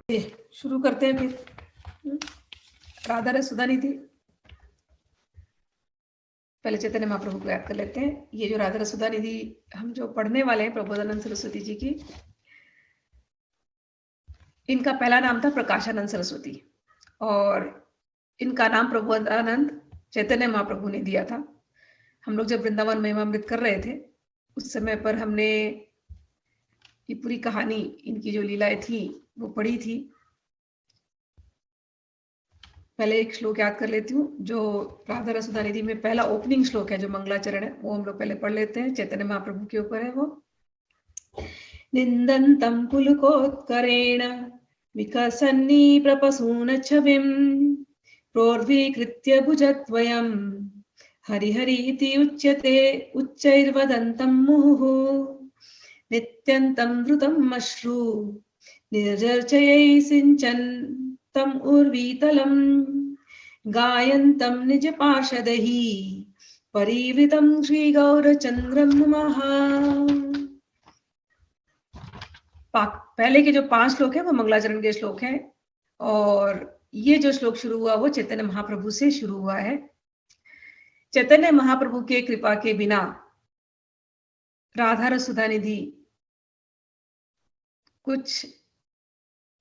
शुरू करते हैं फिर। राधा रस सुधा निधि, पहले चैतन्य महाप्रभु को याद कर लेते हैं। ये जो राधा रस सुधा निधि हम जो पढ़ने वाले हैं प्रबोधानंद सरस्वती जी की, इनका पहला नाम था प्रकाशानंद सरस्वती और इनका नाम प्रबोधानंद चैतन्य महाप्रभु ने दिया था। हम लोग जब वृंदावन महिमामृत कर रहे थे उस समय पर हमने ये पूरी कहानी, इनकी जो लीलाएं थी वो पढ़ी थी। पहले एक श्लोक याद कर लेती हूँ जो राधा रस सुधा निधि में पहला ओपनिंग श्लोक है, जो मंगलाचरण है, वो हम लोग पहले पढ़ लेते हैं। चैतन्य महाप्रभु के ऊपर है वो। निंदन्तं पुलकोत्करेण विकसन्नी प्रपसून छविं प्रोर्वीकृत्य भुजद्वयं हरिहरीति उच्यते उच्चैर्वदन्तं मुहुः नित्यन्तं धृतम् अश्रु निर्जर्चयै सिञ्चन्तम् उर्वीतलं गायन्तं निज पार्षदैः परिवृतं श्रीगौरचन्द्रं नमः। पहले के जो 5 श्लोक है वो मंगलाचरण के श्लोक है और ये जो श्लोक शुरू हुआ वो चैतन्य महाप्रभु से शुरू हुआ है। चैतन्य महाप्रभु के कृपा के बिना राधा रस सुधा निधि कुछ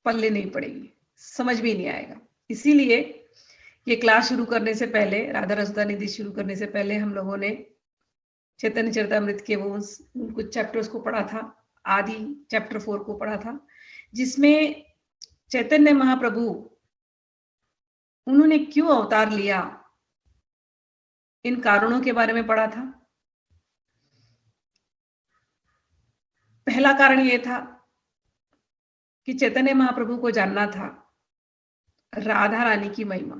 पल्ले नहीं पड़ेगी, समझ भी नहीं आएगा। इसीलिए ये क्लास शुरू करने से पहले, राधा रस सुधा निधि शुरू करने से पहले हम लोगों ने चैतन्य चरितामृत के वो कुछ चैप्टर्स को पढ़ा था। आदि चैप्टर 4 को पढ़ा था, जिसमें चैतन्य महाप्रभु उन्होंने क्यों अवतार लिया, इन कारणों के बारे में पढ़ा था। पहला कारण यह था कि चैतन्य महाप्रभु को जानना था राधा रानी की महिमा।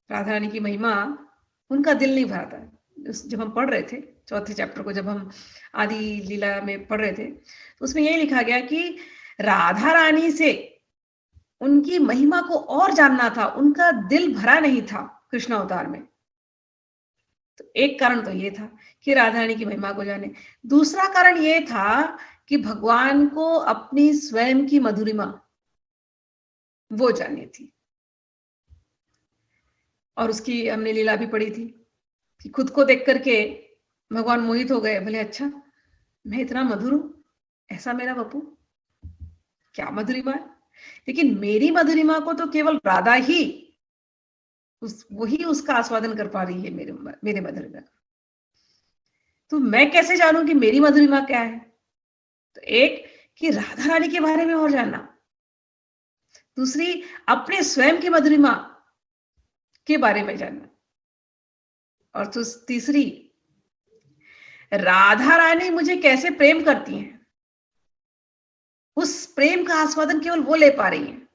राधा रानी की महिमा उनका दिल नहीं भरा था। जब हम पढ़ रहे थे चौथे चैप्टर को, जब हम आदि लीला में पढ़ रहे थे, तो उसमें यही लिखा गया कि राधा रानी से उनकी महिमा को और जानना था, उनका दिल भरा नहीं था कृष्ण अवतार में। तो एक कारण तो ये था कि राधा रानी की महिमा को जाने। दूसरा कारण ये था कि भगवान को अपनी स्वयं की मधुरिमा वो जाननी थी। और उसकी हमने लीला भी पढ़ी थी कि खुद को देख करके भगवान मोहित हो गए। बोले अच्छा, मैं इतना मधुर हूं, ऐसा मेरा बप्पू, क्या मधुरिमा है। लेकिन मेरी मधुरिमा को तो केवल राधा ही वही उसका आस्वादन कर पा रही है, मेरे मधुरिमा का। तो मैं कैसे जानूं कि मेरी मधुरिमा क्या है। तो एक कि राधा रानी के बारे में और जानना, दूसरी अपने स्वयं की मधुरिमा के बारे में जानना, और तो तीसरी राधा रानी मुझे कैसे प्रेम करती हैं, उस प्रेम का आस्वादन केवल वो ले पा रही हैं,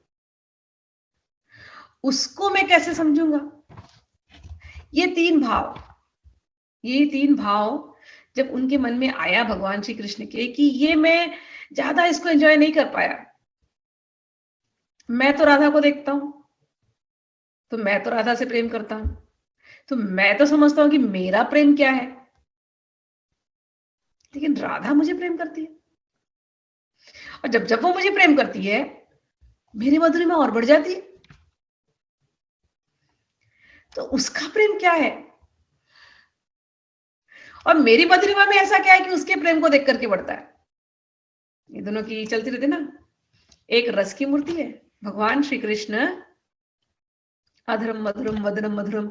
उसको मैं कैसे समझूंगा। ये तीन भाव जब उनके मन में आया भगवान श्री कृष्ण के कि ये मैं ज्यादा इसको एंजॉय नहीं कर पाया, मैं तो राधा को देखता हूं तो मैं तो राधा से प्रेम करता हूं, तो मैं तो समझता हूं कि मेरा प्रेम क्या है, लेकिन राधा मुझे प्रेम करती है। और जब जब वो मुझे प्रेम करती है, मेरी मधुरिमा और बढ़ जाती है। तो उसका प्रेम क्या है और मेरी मधुरिमा में ऐसा क्या है कि उसके प्रेम को देख करके बढ़ता है। ये दोनों की चलती रहती ना। एक रस की मूर्ति है भगवान श्री कृष्ण, अधरम मधुरम वदनम मधुरम,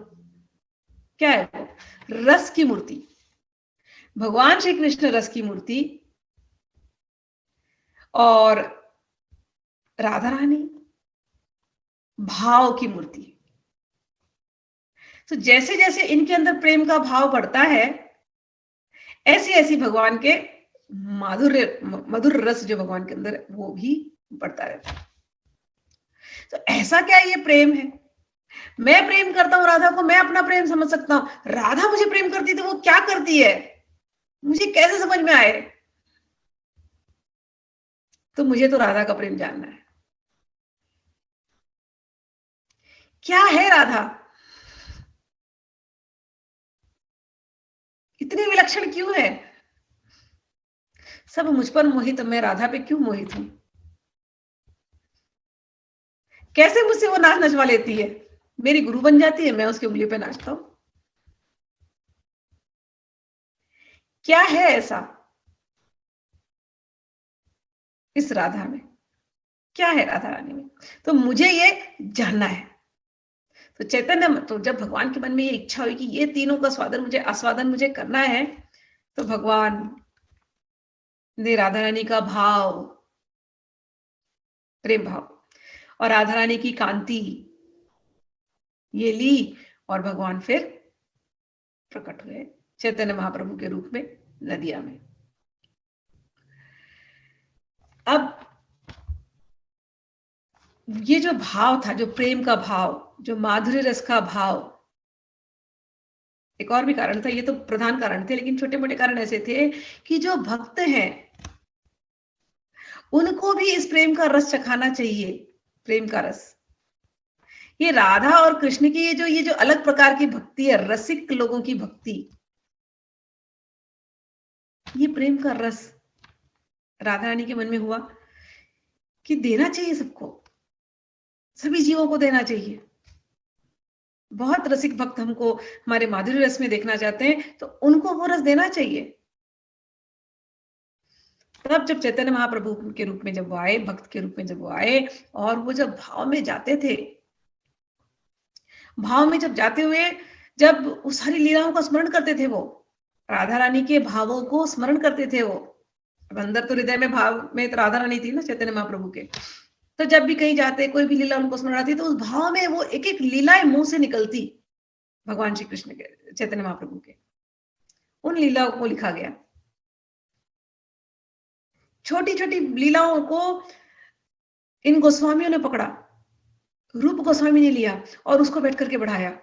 क्या है वो, रस की मूर्ति। भगवान श्री कृष्ण रस की मूर्ति और राधा रानी भाव की मूर्ति। तो जैसे जैसे इनके अंदर प्रेम का भाव बढ़ता है, ऐसी ऐसी भगवान के मधुर रस जो भगवान के अंदर वो भी बढ़ता रहता है। तो ऐसा क्या ये प्रेम है। मैं प्रेम करता हूं राधा को, मैं अपना प्रेम समझ सकता हूं। राधा मुझे प्रेम करती तो वो क्या करती है मुझे कैसे समझ में आए। तो मुझे तो राधा का प्रेम जानना है। क्या है राधा, इतनी विलक्षण क्यों है। सब मुझ पर मोहित, मैं राधा पे क्यों मोहित हूं। कैसे मुझसे वो नाच नचवा लेती है, मेरी गुरु बन जाती है, मैं उसकी उंगली पे नाचता हूं। क्या है ऐसा इस राधा में, क्या है राधा रानी में, तो मुझे ये जानना है। तो चैतन्य, तो जब भगवान के मन में ये इच्छा हुई कि ये तीनों का आस्वादन मुझे करना है, तो भगवान ने राधा रानी का भाव, प्रेम भाव और राधा रानी की कांति ये ली, और भगवान फिर प्रकट हुए चैतन्य महाप्रभु के रूप में नदिया में। अब ये जो भाव था, जो प्रेम का भाव, जो माधुर्य रस का भाव, एक और भी कारण था, ये तो प्रधान कारण थे, लेकिन छोटे मोटे कारण ऐसे थे कि जो भक्त हैं उनको भी इस प्रेम का रस चखाना चाहिए। प्रेम का रस, ये राधा और कृष्ण की ये जो अलग प्रकार की भक्ति है, रसिक लोगों की भक्ति, ये प्रेम का रस राधा रानी के मन में हुआ कि देना चाहिए सबको, सभी जीवों को देना चाहिए। बहुत रसिक भक्त हमको हमारे माधुर्य रस में देखना चाहते हैं, तो उनको वो रस देना चाहिए। तब जब चैतन्य महाप्रभु के रूप में जब वो आए, भक्त के रूप में जब वो आए, और वो जब भाव में जाते थे, भाव में जब जाते हुए जब उस सारी लीलाओं का स्मरण करते थे, वो राधा रानी के भावों को स्मरण करते थे। वो अंदर तो हृदय में भाव में तो राधा रानी थी ना चैतन्य महाप्रभु के, तो जब भी कहीं जाते, कोई भी लीला उनको स्मरण आती, तो उस भाव में वो एक एक लीलाएं मुंह से निकलती भगवान श्री कृष्ण के, चैतन्य महाप्रभु के। उन लीलाओं को लिखा गया, छोटी छोटी लीलाओं को इन गोस्वामियों ने पकड़ा, रूप गोस्वामी ने लिया और उसको बैठ करके बढ़ाया।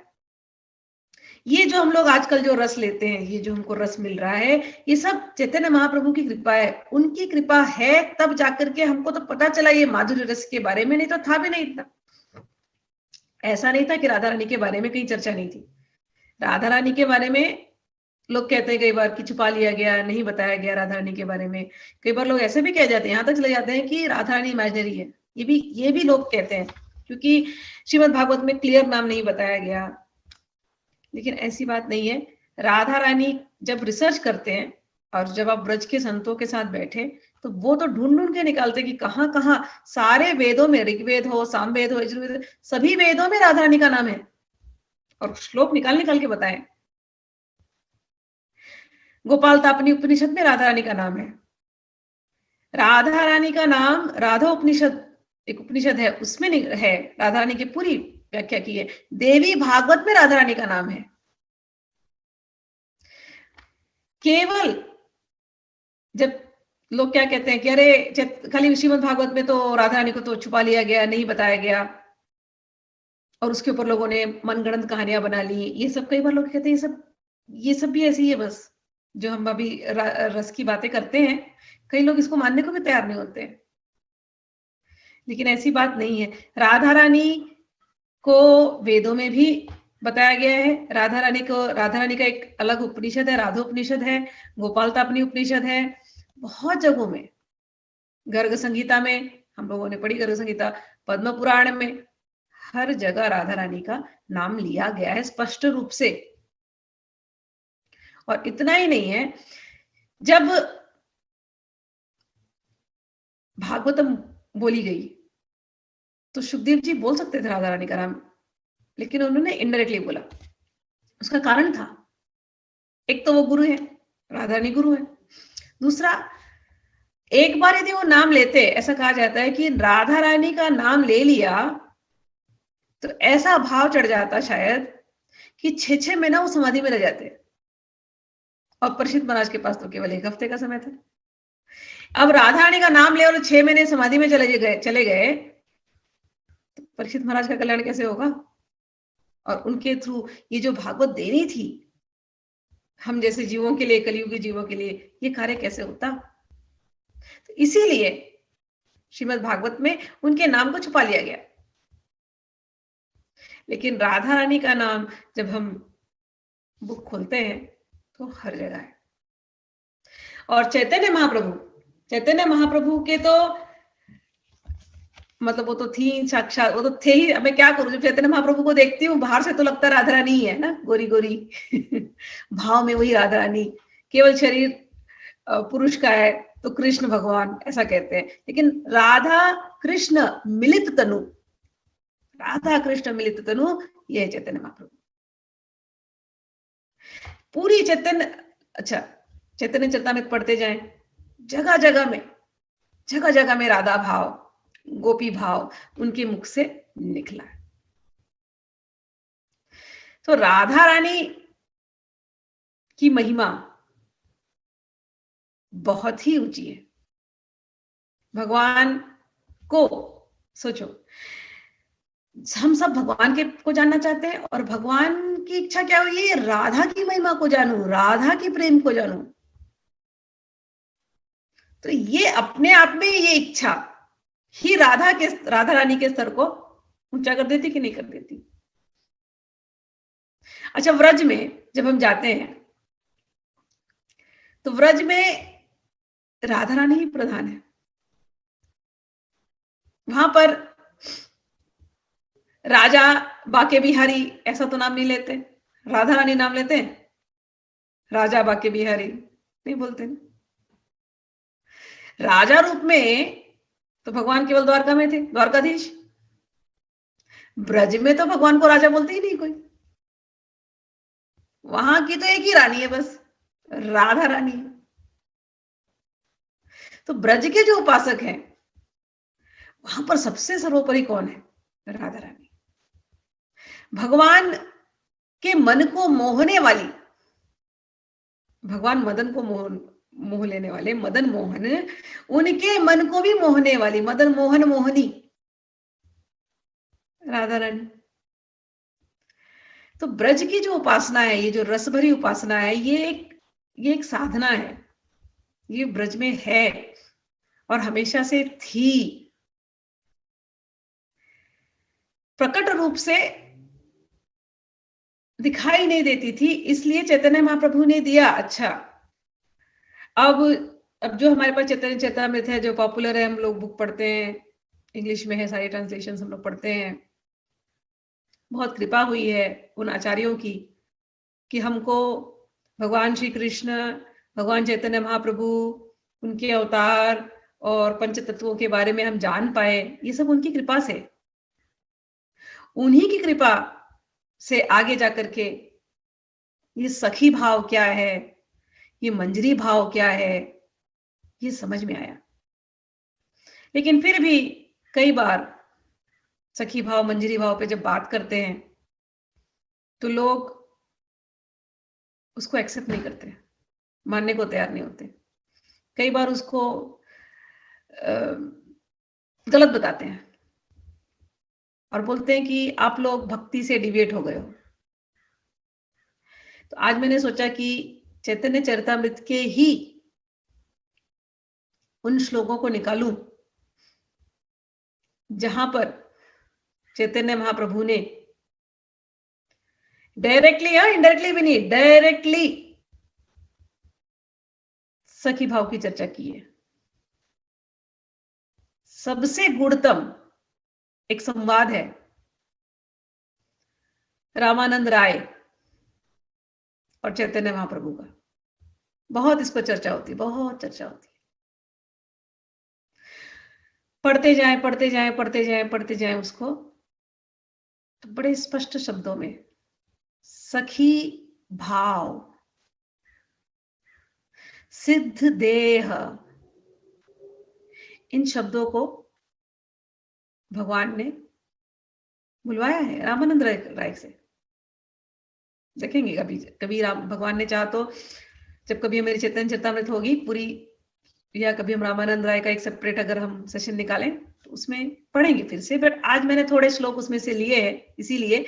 ये जो हम लोग आजकल जो रस लेते हैं, ये जो हमको रस मिल रहा है, ये सब चैतन्य महाप्रभु की कृपा है। उनकी कृपा है तब जाकर के हमको तो पता चला ये माधुर्य रस के बारे में, नहीं तो था भी नहीं इतना। ऐसा नहीं था कि राधा रानी के बारे में कहीं चर्चा नहीं थी। राधा रानी के बारे में लोग कहते हैं कई बार कि छुपा लिया गया, नहीं बताया गया राधा रानी के बारे में। कई बार लोग ऐसे भी कह जाते हैं, यहाँ तक चले जाते हैं कि राधा रानी इमेजिनरी है। ये भी लोग कहते हैं, क्योंकि श्रीमद् भागवत में क्लियर नाम नहीं बताया गया। लेकिन ऐसी बात नहीं है। राधा रानी जब रिसर्च करते हैं, और जब आप ब्रज के संतों के साथ बैठे, तो वो तो ढूंढ ढूंढ के निकालते कि कहाँ कहाँ सारे वेदों में, ऋग्वेद हो, सामवेद हो, यजुर्वेद, सभी वेदों में राधा रानी का नाम है, और श्लोक निकाल निकाल के बताएं। गोपाल तापनी उपनिषद में राधा रानी का नाम है। राधा रानी का नाम राधा उपनिषद, एक उपनिषद है, उसमें है, राधा रानी की पूरी व्याख्या की है। देवी भागवत में राधा रानी का नाम है। केवल जब लोग क्या कहते हैं कि अरे खाली श्रीमद् भागवत में तो राधा रानी को तो छुपा लिया गया, नहीं बताया गया, और उसके ऊपर लोगों ने मनगढ़ंत कहानियां बना ली, ये सब कई बार लोग कहते हैं ये सब भी ऐसी है, बस जो हम अभी रस की बातें करते हैं, कई लोग इसको मानने को भी तैयार नहीं होते हैं। लेकिन ऐसी बात नहीं है। राधा रानी को वेदों में भी बताया गया है। राधा रानी का एक अलग उपनिषद है, राधोपनिषद है, गोपाल तापनी उपनिषद है, बहुत जगहों में, गर्ग संहिता में हम लोगों ने पढ़ी, गर्ग संहिता, पद्म पुराण में, हर जगह राधा रानी का नाम लिया गया है स्पष्ट रूप से। और इतना ही नहीं है, जब भागवतम बोली गई तो सुखदेव जी बोल सकते थे राधा रानी का नाम, लेकिन उन्होंने इनडायरेक्टली बोला। उसका कारण था, एक तो वो गुरु है, राधा रानी गुरु है। दूसरा, एक बार यदि वो नाम लेते, ऐसा कहा जाता है कि राधा रानी का नाम ले लिया तो ऐसा भाव चढ़ जाता शायद कि 6-6 महीना वो समाधि में रह जाते। और परीक्षित महाराज के पास तो केवल 1 हफ्ते का समय था। अब राधा रानी का नाम ले और 6 महीने समाधि में चले गए, तो परीक्षित महाराज का कल्याण कैसे होगा? और उनके थ्रू ये जो भागवत देनी थी हम जैसे जीवों के लिए, कलियुगी जीवों के लिए, ये कार्य कैसे होता? तो इसीलिए श्रीमद् भागवत में उनके नाम को छुपा लिया गया। लेकिन राधा रानी का नाम जब हम बुक खोलते हैं तो हर जगह है। और चैतन्य महाप्रभु के तो मतलब वो तो थी साक्षात, वो तो थे ही। मैं क्या करूं, जब चैतन्य महाप्रभु को देखती हूँ बाहर से तो लगता है राधा रानी ही है ना, गोरी गोरी भाव में वही राधा रानी। केवल शरीर पुरुष का है तो कृष्ण भगवान ऐसा कहते हैं, लेकिन राधा कृष्ण मिलित तनु, राधा कृष्ण मिलित तनु, ये है चैतन्य महाप्रभु। पूरी चैतन्य, अच्छा चैतन्य चरितामृत पढ़ते जाएं, जगह जगह में राधा भाव, गोपी भाव उनके मुख से निकला। तो राधा रानी की महिमा बहुत ही ऊंची है। भगवान को सोचो, हम सब भगवान के को जानना चाहते हैं, और भगवान की इच्छा क्या हुई है, राधा की महिमा को जानूं, राधा के प्रेम को जानूं। तो ये अपने आप में ये इच्छा ही राधा रानी के स्तर को ऊंचा कर देती कि नहीं कर देती। अच्छा, व्रज में जब हम जाते हैं तो व्रज में राधा रानी ही प्रधान है। वहां पर राजा बाके बिहारी ऐसा तो नाम नहीं लेते, राधा रानी नाम लेते हैं, राजा बाके बिहारी नहीं बोलते। राजा रूप में तो भगवान केवल द्वारका में थे, द्वारकाधीश। ब्रज में तो भगवान को राजा बोलते ही नहीं कोई, वहां की तो एक ही रानी है बस, राधा रानी। तो ब्रज के जो उपासक हैं वहां पर सबसे सर्वोपरि कौन है, राधा रानी। भगवान के मन को मोहने वाली, भगवान मदन को मोह लेने वाले मदन मोहन, उनके मन को भी मोहने वाली मदन मोहन मोहनी राधा रानी। तो ब्रज की जो उपासना है, ये जो रस भरी उपासना है, ये एक साधना है, ये ब्रज में है और हमेशा से थी। प्रकट रूप से दिखाई नहीं देती थी, इसलिए चैतन्य महाप्रभु ने दिया। अच्छा, अब जो हमारे पास चैतन्य चरितामृत है, जो पॉपुलर है, हम लोग बुक पढ़ते हैं, इंग्लिश में है, सारी ट्रांसलेशन हम लोग पढ़ते हैं। बहुत कृपा हुई है उन आचार्यों की कि हमको भगवान श्री कृष्ण, भगवान चैतन्य महाप्रभु, उनके अवतार और पंच तत्वों के बारे में हम जान पाए। ये सब उनकी कृपा से, उन्हीं की कृपा से आगे जाकर के ये सखी भाव क्या है, ये मंजरी भाव क्या है, ये समझ में आया। लेकिन फिर भी कई बार सखी भाव मंजरी भाव पे जब बात करते हैं तो लोग उसको एक्सेप्ट नहीं करते, मानने को तैयार नहीं होते। कई बार उसको गलत बताते हैं और बोलते हैं कि आप लोग भक्ति से डिविएट हो गए हो। तो आज मैंने सोचा कि चैतन्य चरितामृत के ही उन श्लोकों को निकालूं जहां पर चैतन्य महाप्रभु ने डायरेक्टली या इनडायरेक्टली भी नहीं, डायरेक्टली सखी भाव की चर्चा की है। सबसे गुणतम एक संवाद है रामानंद राय और चैतन्य महाप्रभु का। बहुत इस पर चर्चा होती, बहुत चर्चा होती है। पढ़ते जाएं पढ़ते जाएं पढ़ते जाएं पढ़ते जाएं उसको, तो बड़े स्पष्ट शब्दों में सखी भाव, सिद्ध देह, इन शब्दों को भगवान ने बुलवाया है रामानंद राय से। देखेंगे कभी भगवान ने चाहा तो जब कभी मेरी चैतन्य चरितामृत होगी पूरी, या कभी हम रामानंद राय का एक सेपरेट अगर हम सेशन निकालें तो उसमें पढ़ेंगे फिर से। बट आज मैंने थोड़े श्लोक उसमें से लिए हैं इसीलिए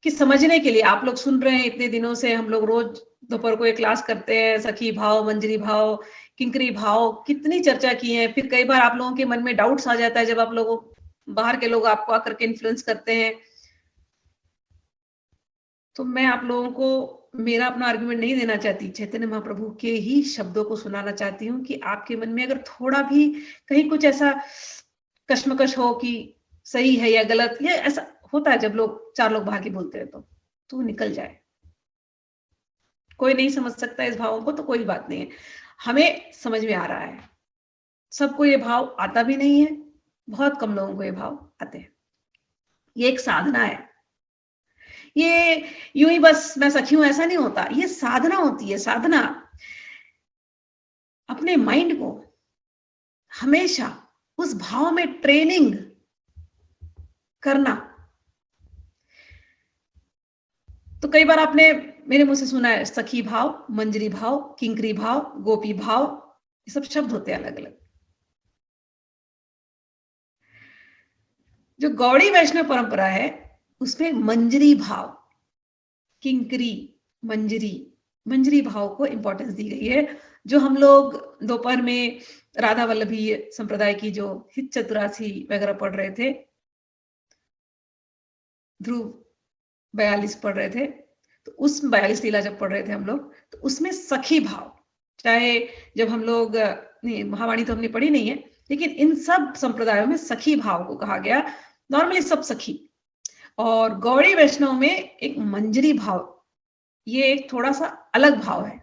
कि समझने के लिए। आप लोग सुन रहे हैं इतने दिनों से, हम लोग रोज दोपहर को एक क्लास करते हैं, सखी भाव, मंजरी भाव, किंकरी भाव, कितनी चर्चा की है। फिर कई बार आप लोगों के मन में डाउट्स आ जाता है जब आप लोगों, बाहर के लोग आपको आकर के इन्फ्लुएंस करते हैं। तो मैं आप लोगों को मेरा अपना आर्गुमेंट नहीं देना चाहती, चैतन्य महाप्रभु के ही शब्दों को सुनाना चाहती हूँ कि आपके मन में अगर थोड़ा भी कहीं कुछ ऐसा कश्मकश हो कि सही है या गलत, ये ऐसा होता है जब लोग चार लोग बाहर की बोलते हैं तो निकल जाए। कोई नहीं समझ सकता इस भावों को तो कोई बात नहीं है, हमें समझ में आ रहा है। सबको ये भाव आता भी नहीं है, बहुत कम लोगों को ये भाव आते हैं। ये एक साधना है, ये यूं ही बस मैं सखी हूं ऐसा नहीं होता, ये साधना होती है। साधना अपने माइंड को हमेशा उस भाव में ट्रेनिंग करना। तो कई बार आपने मेरे मुंह से सुना है सखी भाव, मंजरी भाव, किंकरी भाव, गोपी भाव, ये सब शब्द होते हैं अलग अलग। जो गौड़ी वैष्णव परंपरा है उसमें मंजरी भाव, किंकरी, मंजरी भाव को इंपॉर्टेंस दी गई है। जो हम लोग दोपहर में राधा वल्लभी संप्रदाय की जो हित चतुरासी वगैरह पढ़ रहे थे, ध्रुव 42 पढ़ रहे थे, तो उस 42 लीला जब पढ़ रहे थे हम लोग, तो उसमें सखी भाव, चाहे जब हम लोग महावाणी तो हमने पढ़ी नहीं है, लेकिन इन सब संप्रदायों में सखी भाव को कहा गया। नॉर्मली सब सखी, और गौड़ी वैष्णव में एक मंजरी भाव, ये एक थोड़ा सा अलग भाव है।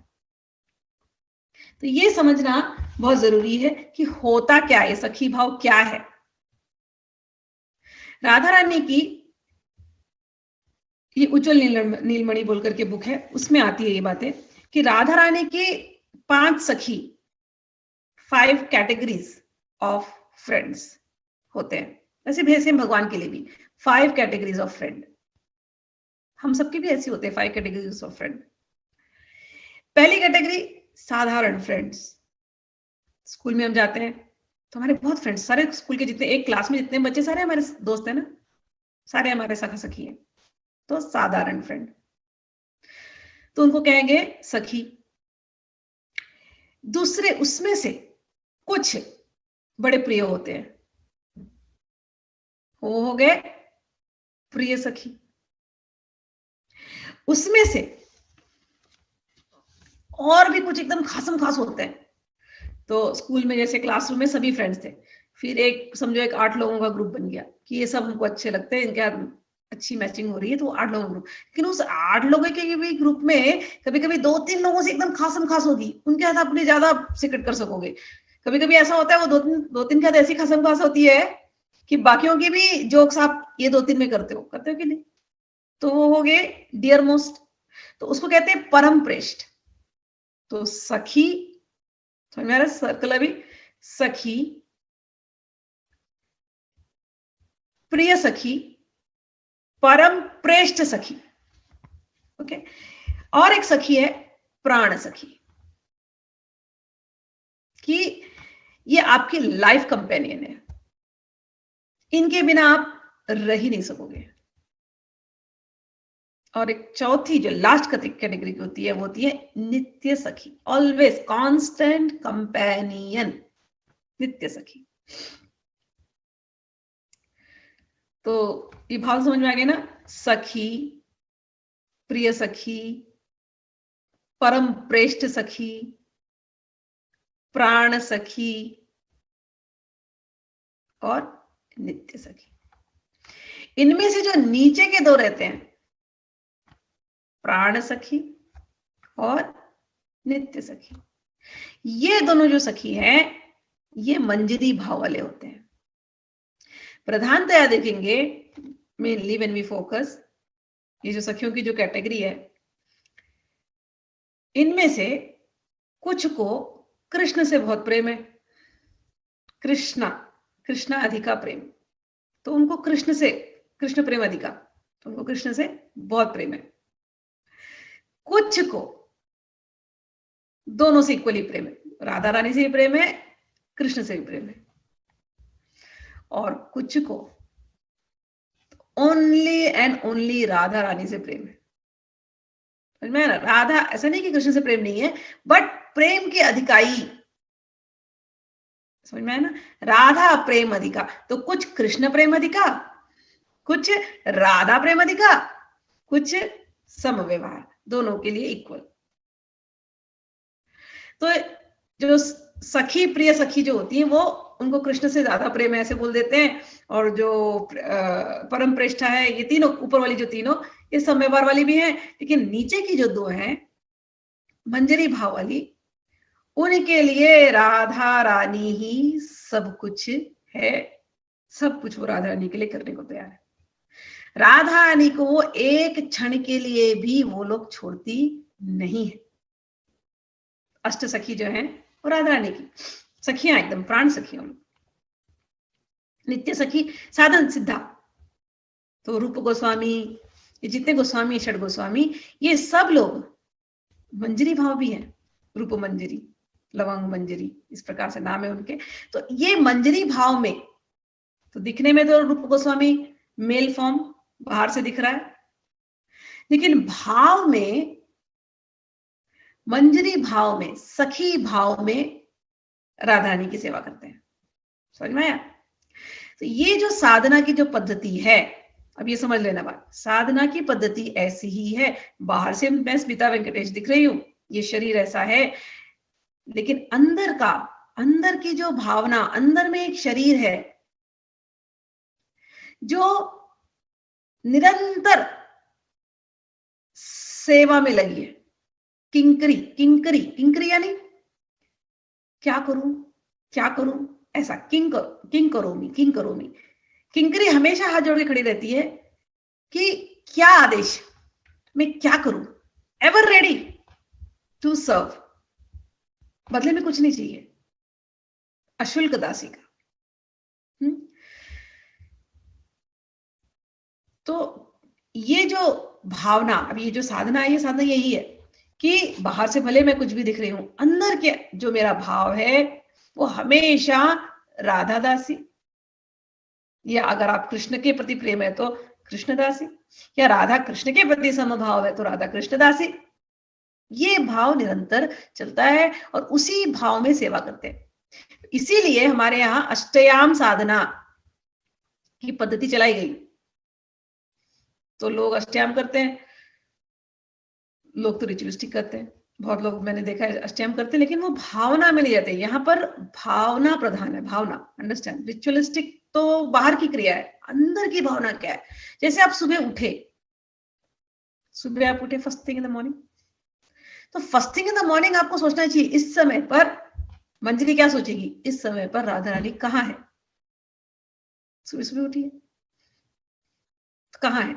तो ये समझना बहुत जरूरी है कि होता क्या है, सखी भाव क्या है। राधा रानी की ये उज्जवल नीलमणि बोलकर के बुक है, उसमें आती है ये बातें कि राधा रानी की 5 सखी, 5 कैटेगरीज ऑफ फ्रेंड्स होते हैं। ऐसे भेसे भगवान के लिए भी 5 कैटेगरीज ऑफ फ्रेंड, हम सबके भी ऐसे होते हैं 5 कैटेगरीज ऑफ फ्रेंड। पहली कैटेगरी साधारण फ्रेंड्स। स्कूल में हम जाते हैं तो हमारे बहुत फ्रेंड्स, सारे स्कूल के जितने, एक क्लास में जितने बच्चे सारे हमारे दोस्त हैं ना, सारे हमारे सखा सखी हैं, तो साधारण फ्रेंड, तो उनको कहेंगे सखी। दूसरे उसमें से कुछ बड़े प्रिय होते हैं, वो हो गए प्रिय सखी। उसमें से और भी कुछ एकदम खासम खास होते हैं। तो स्कूल में जैसे क्लासरूम में सभी फ्रेंड्स थे, फिर एक समझो एक 8 लोगों का ग्रुप बन गया कि ये सब हमको अच्छे लगते हैं, इनके अच्छी मैचिंग हो रही है, तो 8 लोगों का ग्रुप। लेकिन उस 8 लोगों के भी ग्रुप में कभी कभी 2-3 लोगों से एकदम खासम खास होगी, उनके साथ अपनी ज्यादा सीक्रेट कर सकोगे। कभी कभी ऐसा होता है वो दो तीन के साथ ऐसी खासम खास होती है कि बाकियों की भी जोक्स आप ये 2-3 में करते हो कि नहीं, तो वो हो गए डियर मोस्ट, तो उसको कहते हैं परम प्रेष्ठ। तो सखी, समझ में आ रहा है सर्कल अभी, सखी, प्रिय सखी, परम प्रेष्ठ सखी, ओके। और एक सखी है प्राण सखी, कि ये आपकी लाइफ कंपेनियन है, इनके बिना आप रह ही नहीं सकोगे। और एक चौथी जो लास्ट कैटेगरी की होती है वो होती है नित्य सखी, ऑलवेज कांस्टेंट कंपेनियन, नित्य सखी। तो ये भाव समझ में आ गया ना, सखी, प्रिय सखी, परम प्रेष्ठ सखी, प्राण सखी और नित्य सखी। इनमें से जो नीचे के 2 रहते हैं, प्राण सखी और नित्य सखी, ये दोनों जो सखी हैं ये मंजरी भाव वाले होते हैं। प्रधानतया देखेंगे मेनली व्हेन वी फोकस, ये जो सखियों की जो कैटेगरी है, इनमें से कुछ को कृष्ण से बहुत प्रेम है, कृष्णा अधिका प्रेम, तो उनको कृष्ण प्रेम अधिका, तो उनको कृष्ण से बहुत प्रेम है। कुछ को दोनों से इक्वली प्रेम है, राधा रानी से भी प्रेम है, कृष्ण से भी प्रेम है। और कुछ को only and only Radha Rani से प्रेम है। समझ में आया ना, राधा, ऐसा नहीं कि कृष्ण से प्रेम नहीं है, बट प्रेम के अधिकारी, समझ में आया ना, राधा प्रेम अधिका, तो कुछ कृष्ण प्रेम अधिका, कुछ राधा प्रेम अधिका, कुछ समव्यवहार, दोनों के लिए इक्वल। तो जो सखी, प्रिय सखी जो होती है वो उनको कृष्ण से ज्यादा प्रेम है ऐसे बोल देते हैं, और जो परम प्रेष्ठा है, ये तीनों ऊपर वाली जो तीनों ये समयवार वाली भी है, लेकिन नीचे की जो दो हैं मंजरी भाव वाली, उनके लिए राधा रानी ही सब कुछ है, सब कुछ वो राधा रानी के लिए करने को तैयार है। राधा रानी को वो एक क्षण के लिए भी वो लोग छोड़ती नहीं है। अष्ट सखी जो है वो राधा रानी की सखियां, एकदम प्राण सखियों, नित्य सखी, साधन सिद्धा। तो रूप गोस्वामी, ये जितने गोस्वामी, षड गोस्वामी, ये सब लोग मंजरी भाव भी है, रूप मंजरी, लवंग मंजरी, इस प्रकार से नाम है उनके। तो ये मंजरी भाव में, तो दिखने में तो रूप गोस्वामी मेल फॉर्म बाहर से दिख रहा है, लेकिन भाव में, मंजरी भाव में, सखी भाव में राधा रानी की सेवा करते हैं। समझ में आया? तो ये जो साधना की जो पद्धति है, अब ये समझ लेना बात, साधना की पद्धति ऐसी ही है। बाहर से मैं स्मिता वेंकटेश दिख रही हूं, ये शरीर ऐसा है, लेकिन अंदर का, अंदर की जो भावना, अंदर में एक शरीर है जो निरंतर सेवा में लगी है। किंकरी, किंकरी, किंकरी यानी क्या करूं, क्या करूं, ऐसा किंग करोमी, किंग करोमी। किंकरी हमेशा हाथ जोड़ के खड़ी रहती है कि क्या आदेश, मैं क्या करूं, एवर रेडी टू सर्व, बदले में कुछ नहीं चाहिए, अशुल्क दासी का। तो ये जो भावना, अब ये जो साधना है, ये साधना यही है कि बाहर से भले मैं कुछ भी दिख रही हूं, अंदर के जो मेरा भाव है वो हमेशा राधा दासी, या अगर आप कृष्ण के प्रति प्रेम है तो कृष्ण दासी, या राधा कृष्ण के प्रति समभाव है तो राधा कृष्ण दासी। ये भाव निरंतर चलता है और उसी भाव में सेवा करते हैं। इसीलिए हमारे यहाँ अष्टयाम साधना की पद्धति चलाई गई। तो लोग अष्टयाम करते हैं, लोग तो रिचुअलिस्टिक करते हैं, बहुत लोग मैंने देखा है अष्टयाम करते हैं, लेकिन वो भावना में नहीं जाते। यहाँ पर भावना प्रधान है, भावना, अंडरस्टैंड। रिचुअलिस्टिक तो बाहर की क्रिया है, अंदर की भावना क्या है। जैसे आप सुबह उठे, सुबह आप उठे first thing in the morning, तो first thing in the morning आपको सोचना चाहिए इस समय पर, मंजरी क्या सोचेगी, इस समय पर राधा रानी कहाँ है। सुबह सुबह उठी है तो कहाँ है,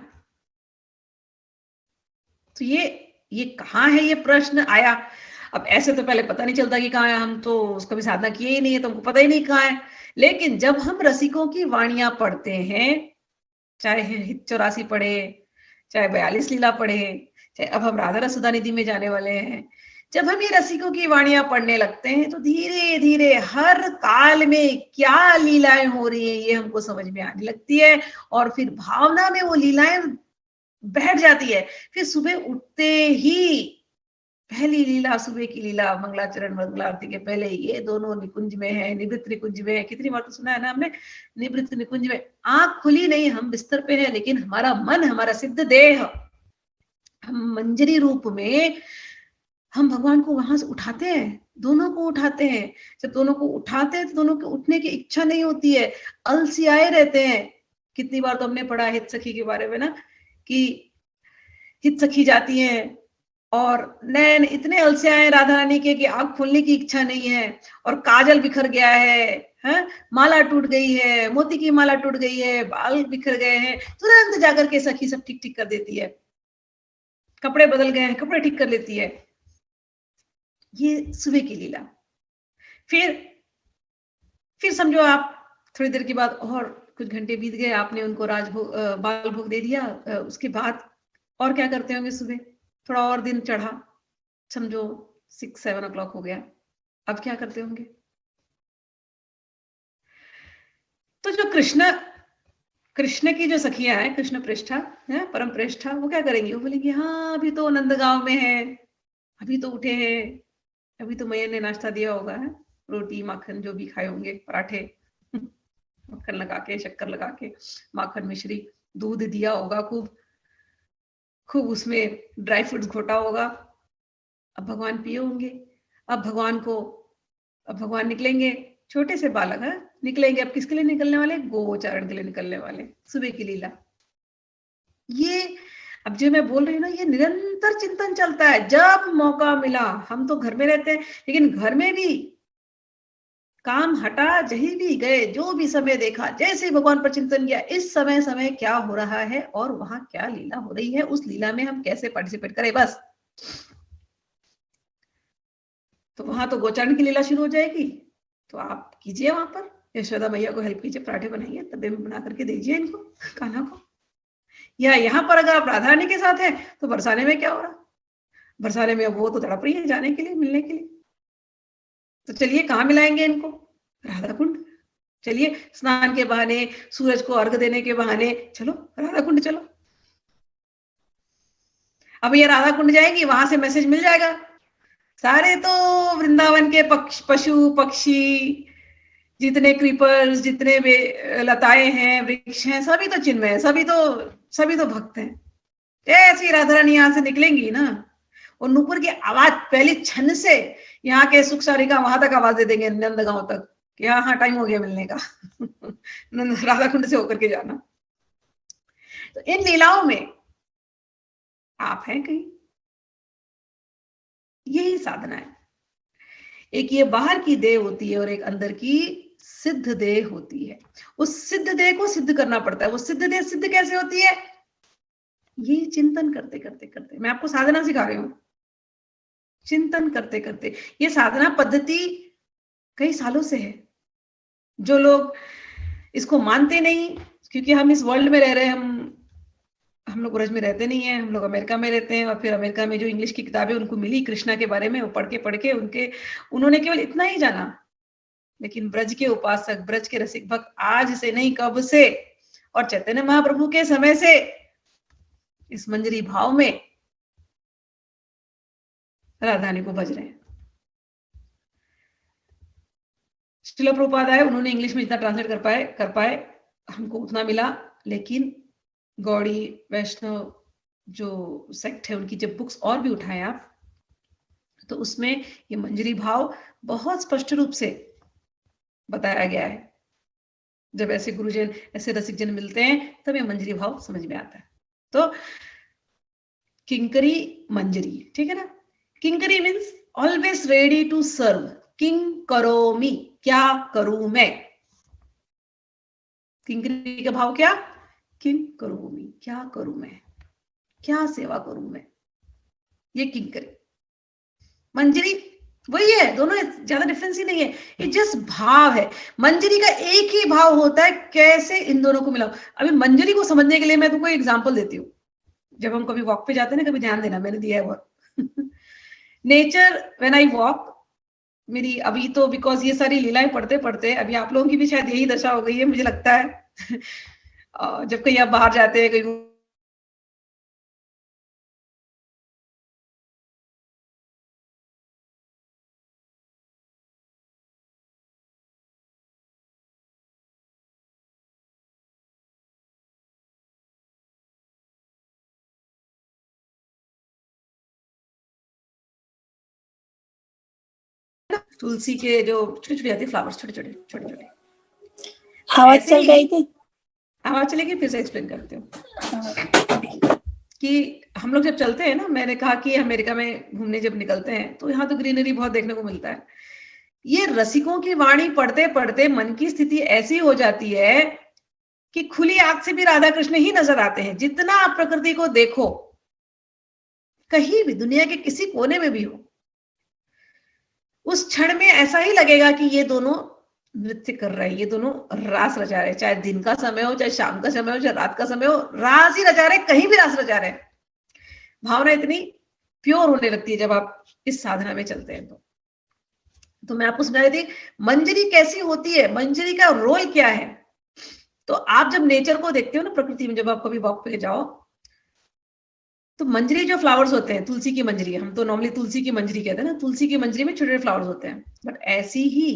तो ये कहाँ है, ये प्रश्न आया। अब ऐसे तो पहले पता नहीं चलता कि कहाँ है, हम तो उसका भी साधना किए ही नहीं है तो हमको पता ही नहीं कहाँ है। लेकिन जब हम रसिकों की वाणियां पढ़ते हैं, चाहे हित 84 पढ़े, चाहे 42 लीला पढ़े, चाहे अब हम राधा रसुदा निधि में जाने वाले हैं, जब हम ये रसिकों की वाणियां पढ़ने लगते हैं तो धीरे धीरे हर काल में क्या लीलाएं हो रही है ये हमको समझ में आने लगती है, और फिर भावना में वो लीलाएं बैठ जाती है। फिर सुबह उठते ही पहली लीला, सुबह की लीला मंगलाचरण मंगला आरती के पहले, ये दोनों निकुंज में है, निवृत्त निकुंज में है। कितनी बार तो सुना है ना हमने, निवृत्त निकुंज में। आंख खुली नहीं, हम बिस्तर पे हैं, लेकिन हमारा मन, हमारा सिद्ध देह, हम मंजरी रूप में हम भगवान को वहां से उठाते हैं, दोनों को उठाते हैं। जब दोनों को उठाते हैं तो दोनों को उठने की इच्छा नहीं होती है, अलसियाए रहते हैं। कितनी बार तो हमने पढ़ा हित सखी के बारे में ना, कि हित सखी जाती हैं और नैन इतने अलसियाए राधा रानी के कि आंख खोलने की इच्छा नहीं है, और काजल बिखर गया है, माला टूट गई है, मोती की माला टूट गई है, बाल बिखर गए हैं, तुरंत जाकर के सखी सब ठीक ठीक कर देती है। कपड़े बदल गए हैं, कपड़े ठीक कर लेती है। ये सुबह की लीला। फिर समझो आप थोड़ी देर के बाद, और कुछ घंटे बीत गए, आपने उनको राजभोग, बाल भोग दे दिया, उसके बाद और क्या करते होंगे सुबह, थोड़ा और दिन चढ़ा, समझो 6-7 o'clock हो गया, अब क्या करते होंगे। तो जो कृष्ण की जो सखियां हैं, कृष्ण प्रेष्ठा है, परम प्रेष्ठा, वो क्या करेंगी, वो बोलेंगी हाँ अभी तो नंदगांव में है, अभी तो उठे हैं, अभी तो मैया ने नाश्ता दिया होगा, है रोटी माखन जो भी खाए होंगे, पराठे मक्खन लगा के, शक्कर लगा के, माखन मिश्री, दूध दिया होगा, खूब उसमें ड्राई फ्रूट्स घोटा होगा। अब भगवान पिए होंगे, अब भगवान निकलेंगे, छोटे से बालक है, निकलेंगे। अब किसके लिए निकलने वाले? गोचारण के लिए निकलने वाले, सुबह की लीला। ये अब जो मैं बोल रही हूँ ना, ये निरंतर चिंतन चलता है, जब मौका मिला। हम तो घर में रहते हैं, लेकिन घर में भी काम हटा, जहीं भी गए, जो भी समय देखा, जैसे भगवान पर चिंतन किया, इस समय समय क्या हो रहा है और वहां क्या लीला हो रही है, उस लीला में हम कैसे पार्टिसिपेट करें, बस। तो वहां तो गोचारण की लीला शुरू हो जाएगी, तो आप कीजिए वहां पर, यशोदा मैया को हेल्प कीजिए, पराठे बनाइए, तबे में बना करके दीजिए इनको, कान्हा को। या यहाँ पर अगर आप राधा रानी के साथ हैं तो बरसाने में क्या हो रहा? बरसाने में वो तो तड़प रही है जाने के लिए, मिलने के लिए। तो चलिए कहाँ मिलाएंगे इनको? राधा कुंड। चलिए स्नान के बहाने, सूरज को अर्घ देने के बहाने, चलो राधा कुंड चलो। अब ये राधा कुंड जाएगी, वहां से मैसेज मिल जाएगा, सारे तो वृंदावन के पशु पक्षी, जितने क्रीपर्स, जितने लताएं हैं, वृक्ष हैं, सभी तो चिन्मय है, सभी तो भक्त हैं। ऐसी राधा रानी यहाँ से निकलेंगी ना, और नुपुर की आवाज पहली छन से यहाँ के सुख सारिका वहां तक आवाज दे देंगे, नंदगांव तक, कि हाँ टाइम हो गया मिलने का। राधा कुंड से होकर के जाना। तो इन लीलाओं में आप हैं कहीं, यही साधना है। एक ये बाहर की देह होती है और एक अंदर की सिद्ध देह होती है। उस सिद्ध देह को सिद्ध करना पड़ता है। वो सिद्ध देह सिद्ध कैसे होती है? ये चिंतन करते करते करते। मैं आपको साधना सिखा रही हूं, चिंतन करते करते। ये साधना पद्धति कई सालों से है। जो लोग इसको मानते नहीं, क्योंकि हम इस वर्ल्ड में रह रहे हैं, हम लोग ब्रज में रहते नहीं है, हम लोग अमेरिका में रहते हैं, और फिर अमेरिका में जो इंग्लिश की किताबें उनको मिली कृष्णा के बारे में, वो पढ़ के उन्होंने केवल इतना ही जाना। लेकिन ब्रज के उपासक, ब्रज के रसिक भक्त आज से नहीं, कब से, और चैतन्य महाप्रभु के समय से इस मंजरी भाव में राधारानी को भज रहे हैं। श्रील प्रभुपाद आए, उन्होंने इंग्लिश में जितना ट्रांसलेट कर पाए हमको उतना मिला। लेकिन गौड़ी वैष्णव जो सेक्ट है, उनकी जब बुक्स और भी उठाए आप, तो उसमें ये मंजरी भाव बहुत स्पष्ट रूप से बताया गया है। जब ऐसे गुरुजन, ऐसे रसिक जन मिलते हैं, तब ये मंजरी भाव समझ में आता है। तो किंकरी मंजरी, ठीक है ना? किंकरी means always ready to serve. किंग करोमि, क्या करूं मैं। किंकरी का भाव क्या? किंग करोमि, क्या करूं मैं, क्या सेवा करूं मैं। ये किंकरी। मंजरी वही है, दोनों ज्यादा डिफरेंस ही नहीं है, ये जस्ट भाव है। मंजरी का एक ही भाव होता है, कैसे इन दोनों को मिलाओ। अभी मंजरी को समझने के लिए मैं तुमको एग्जांपल देती हूँ। जब हम कभी वॉक पे जाते हैं ना, कभी ध्यान देना, मैंने दिया है बहुत। नेचर, व्हेन आई वॉक, मेरी अभी तो बिकॉज ये सारी लीलाएं पढ़ते पढ़ते अभी आप लोगों की भी शायद यही दशा हो गई है, मुझे लगता है। जब कहीं आप बाहर जाते हैं, कहीं तुलसी के जो छोटे छोटे आते हैं फ्लावर्स, छोटे छोटे छोटे छोटे, हवा चल गई थी, हवा चलेगी, फिर से एक्सप्लेन करते हो कि हम लोग जब चलते हैं ना, मैंने कहा कि अमेरिका में घूमने जब निकलते हैं तो यहाँ तो ग्रीनरी बहुत देखने को मिलता है। ये रसिकों की वाणी पढ़ते पढ़ते मन की स्थिति ऐसी हो जाती है कि खुली आंख से भी राधा कृष्ण ही नजर आते हैं। जितना आप प्रकृति को देखो, कहीं भी दुनिया के किसी कोने में भी हो, उस क्षण में ऐसा ही लगेगा कि ये दोनों नृत्य कर रहे हैं, ये दोनों रास रचा रहे हैं। चाहे दिन का समय हो, चाहे शाम का समय हो, चाहे रात का समय हो, रास ही रचा रहे, कहीं भी रास रचा रहे। भावना इतनी प्योर होने लगती है जब आप इस साधना में चलते हैं। तो मैं आपको समझा रही थी मंजरी कैसी होती है, मंजरी का रोल क्या है। तो आप जब नेचर को देखते हो ना, प्रकृति में, जब आप कभी वॉक पे जाओ, तो मंजरी जो फ्लावर्स होते हैं, तुलसी की मंजरी, हम तो नॉर्मली तुलसी की मंजरी कहते हैं ना, तुलसी की मंजरी में छोटे छोटे फ्लावर्स होते हैं। बट ऐसी ही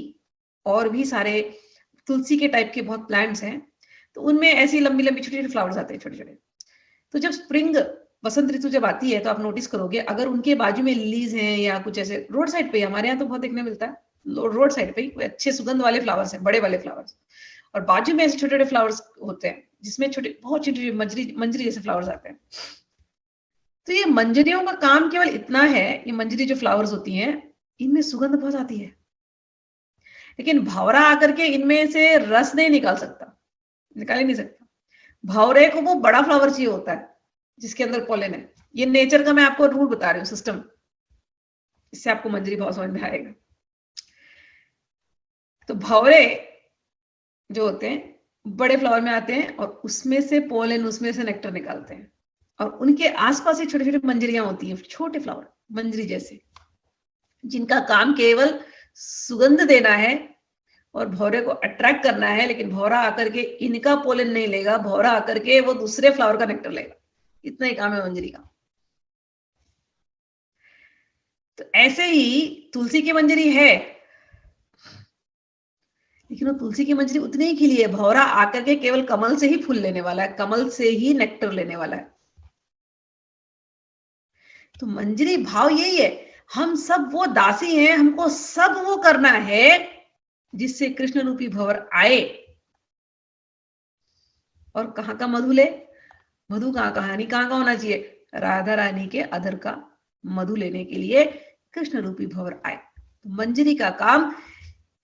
और भी सारे तुलसी के टाइप के बहुत प्लांट्स हैं, तो उनमें ऐसी लंबी लंबी छोटे छोटे फ्लावर्स आते हैं, छोटे छोटे। तो जब स्प्रिंग, वसंत ऋतु जब आती है, तो आप नोटिस करोगे, अगर उनके बाजू में लिलीज हैं या कुछ ऐसे रोड साइड पे, हमारे यहाँ तो बहुत देखने मिलता है, रोड साइड पे कोई अच्छे सुगंध वाले फ्लावर्स हैं, बड़े वाले फ्लावर्स, और बाजू में ऐसे छोटे छोटे फ्लावर्स होते हैं जिसमें छोटे बहुत छोटे मंजरी जैसे फ्लावर्स आते हैं। तो ये मंजरियों का काम केवल इतना है, ये मंजरी जो फ्लावर्स होती हैं इनमें सुगंध बहुत आती है, लेकिन भंवरा आकर के इनमें से रस नहीं निकाल सकता, निकाल ही नहीं सकता। भंवरे को वो बड़ा फ्लावर चाहिए होता है जिसके अंदर पॉलन है। ये नेचर का मैं आपको रूल बता रही हूँ, सिस्टम, इससे आपको मंजरी भाव समझ में आएगा। तो भंवरे जो होते हैं बड़े फ्लावर में आते हैं और उसमें से पोलन, उसमें से नेक्टर निकालते हैं, और उनके आसपास ही छोटे छोटे मंजरियां होती हैं, छोटे फ्लावर मंजरी जैसे, जिनका काम केवल सुगंध देना है और भौरे को अट्रैक्ट करना है, लेकिन भौरा आकर के इनका पोलन नहीं लेगा, भौरा आकर के वो दूसरे फ्लावर का नेक्टर लेगा। इतना ही काम है मंजरी का। तो ऐसे ही तुलसी की मंजरी है, लेकिन वो तुलसी की मंजरी उतनी ही खिली है, भौरा आकर के केवल कमल से ही फूल लेने वाला है, कमल से ही नेक्टर लेने वाला है। तो मंजरी भाव यही है, हम सब वो दासी हैं, हमको सब वो करना है जिससे कृष्ण रूपी भंवर आए और कहां का मधु ले। मधु कहानी कहां का होना चाहिए, राधा रानी के अधर का मधु लेने के लिए कृष्ण रूपी भंवर आए। तो मंजरी का काम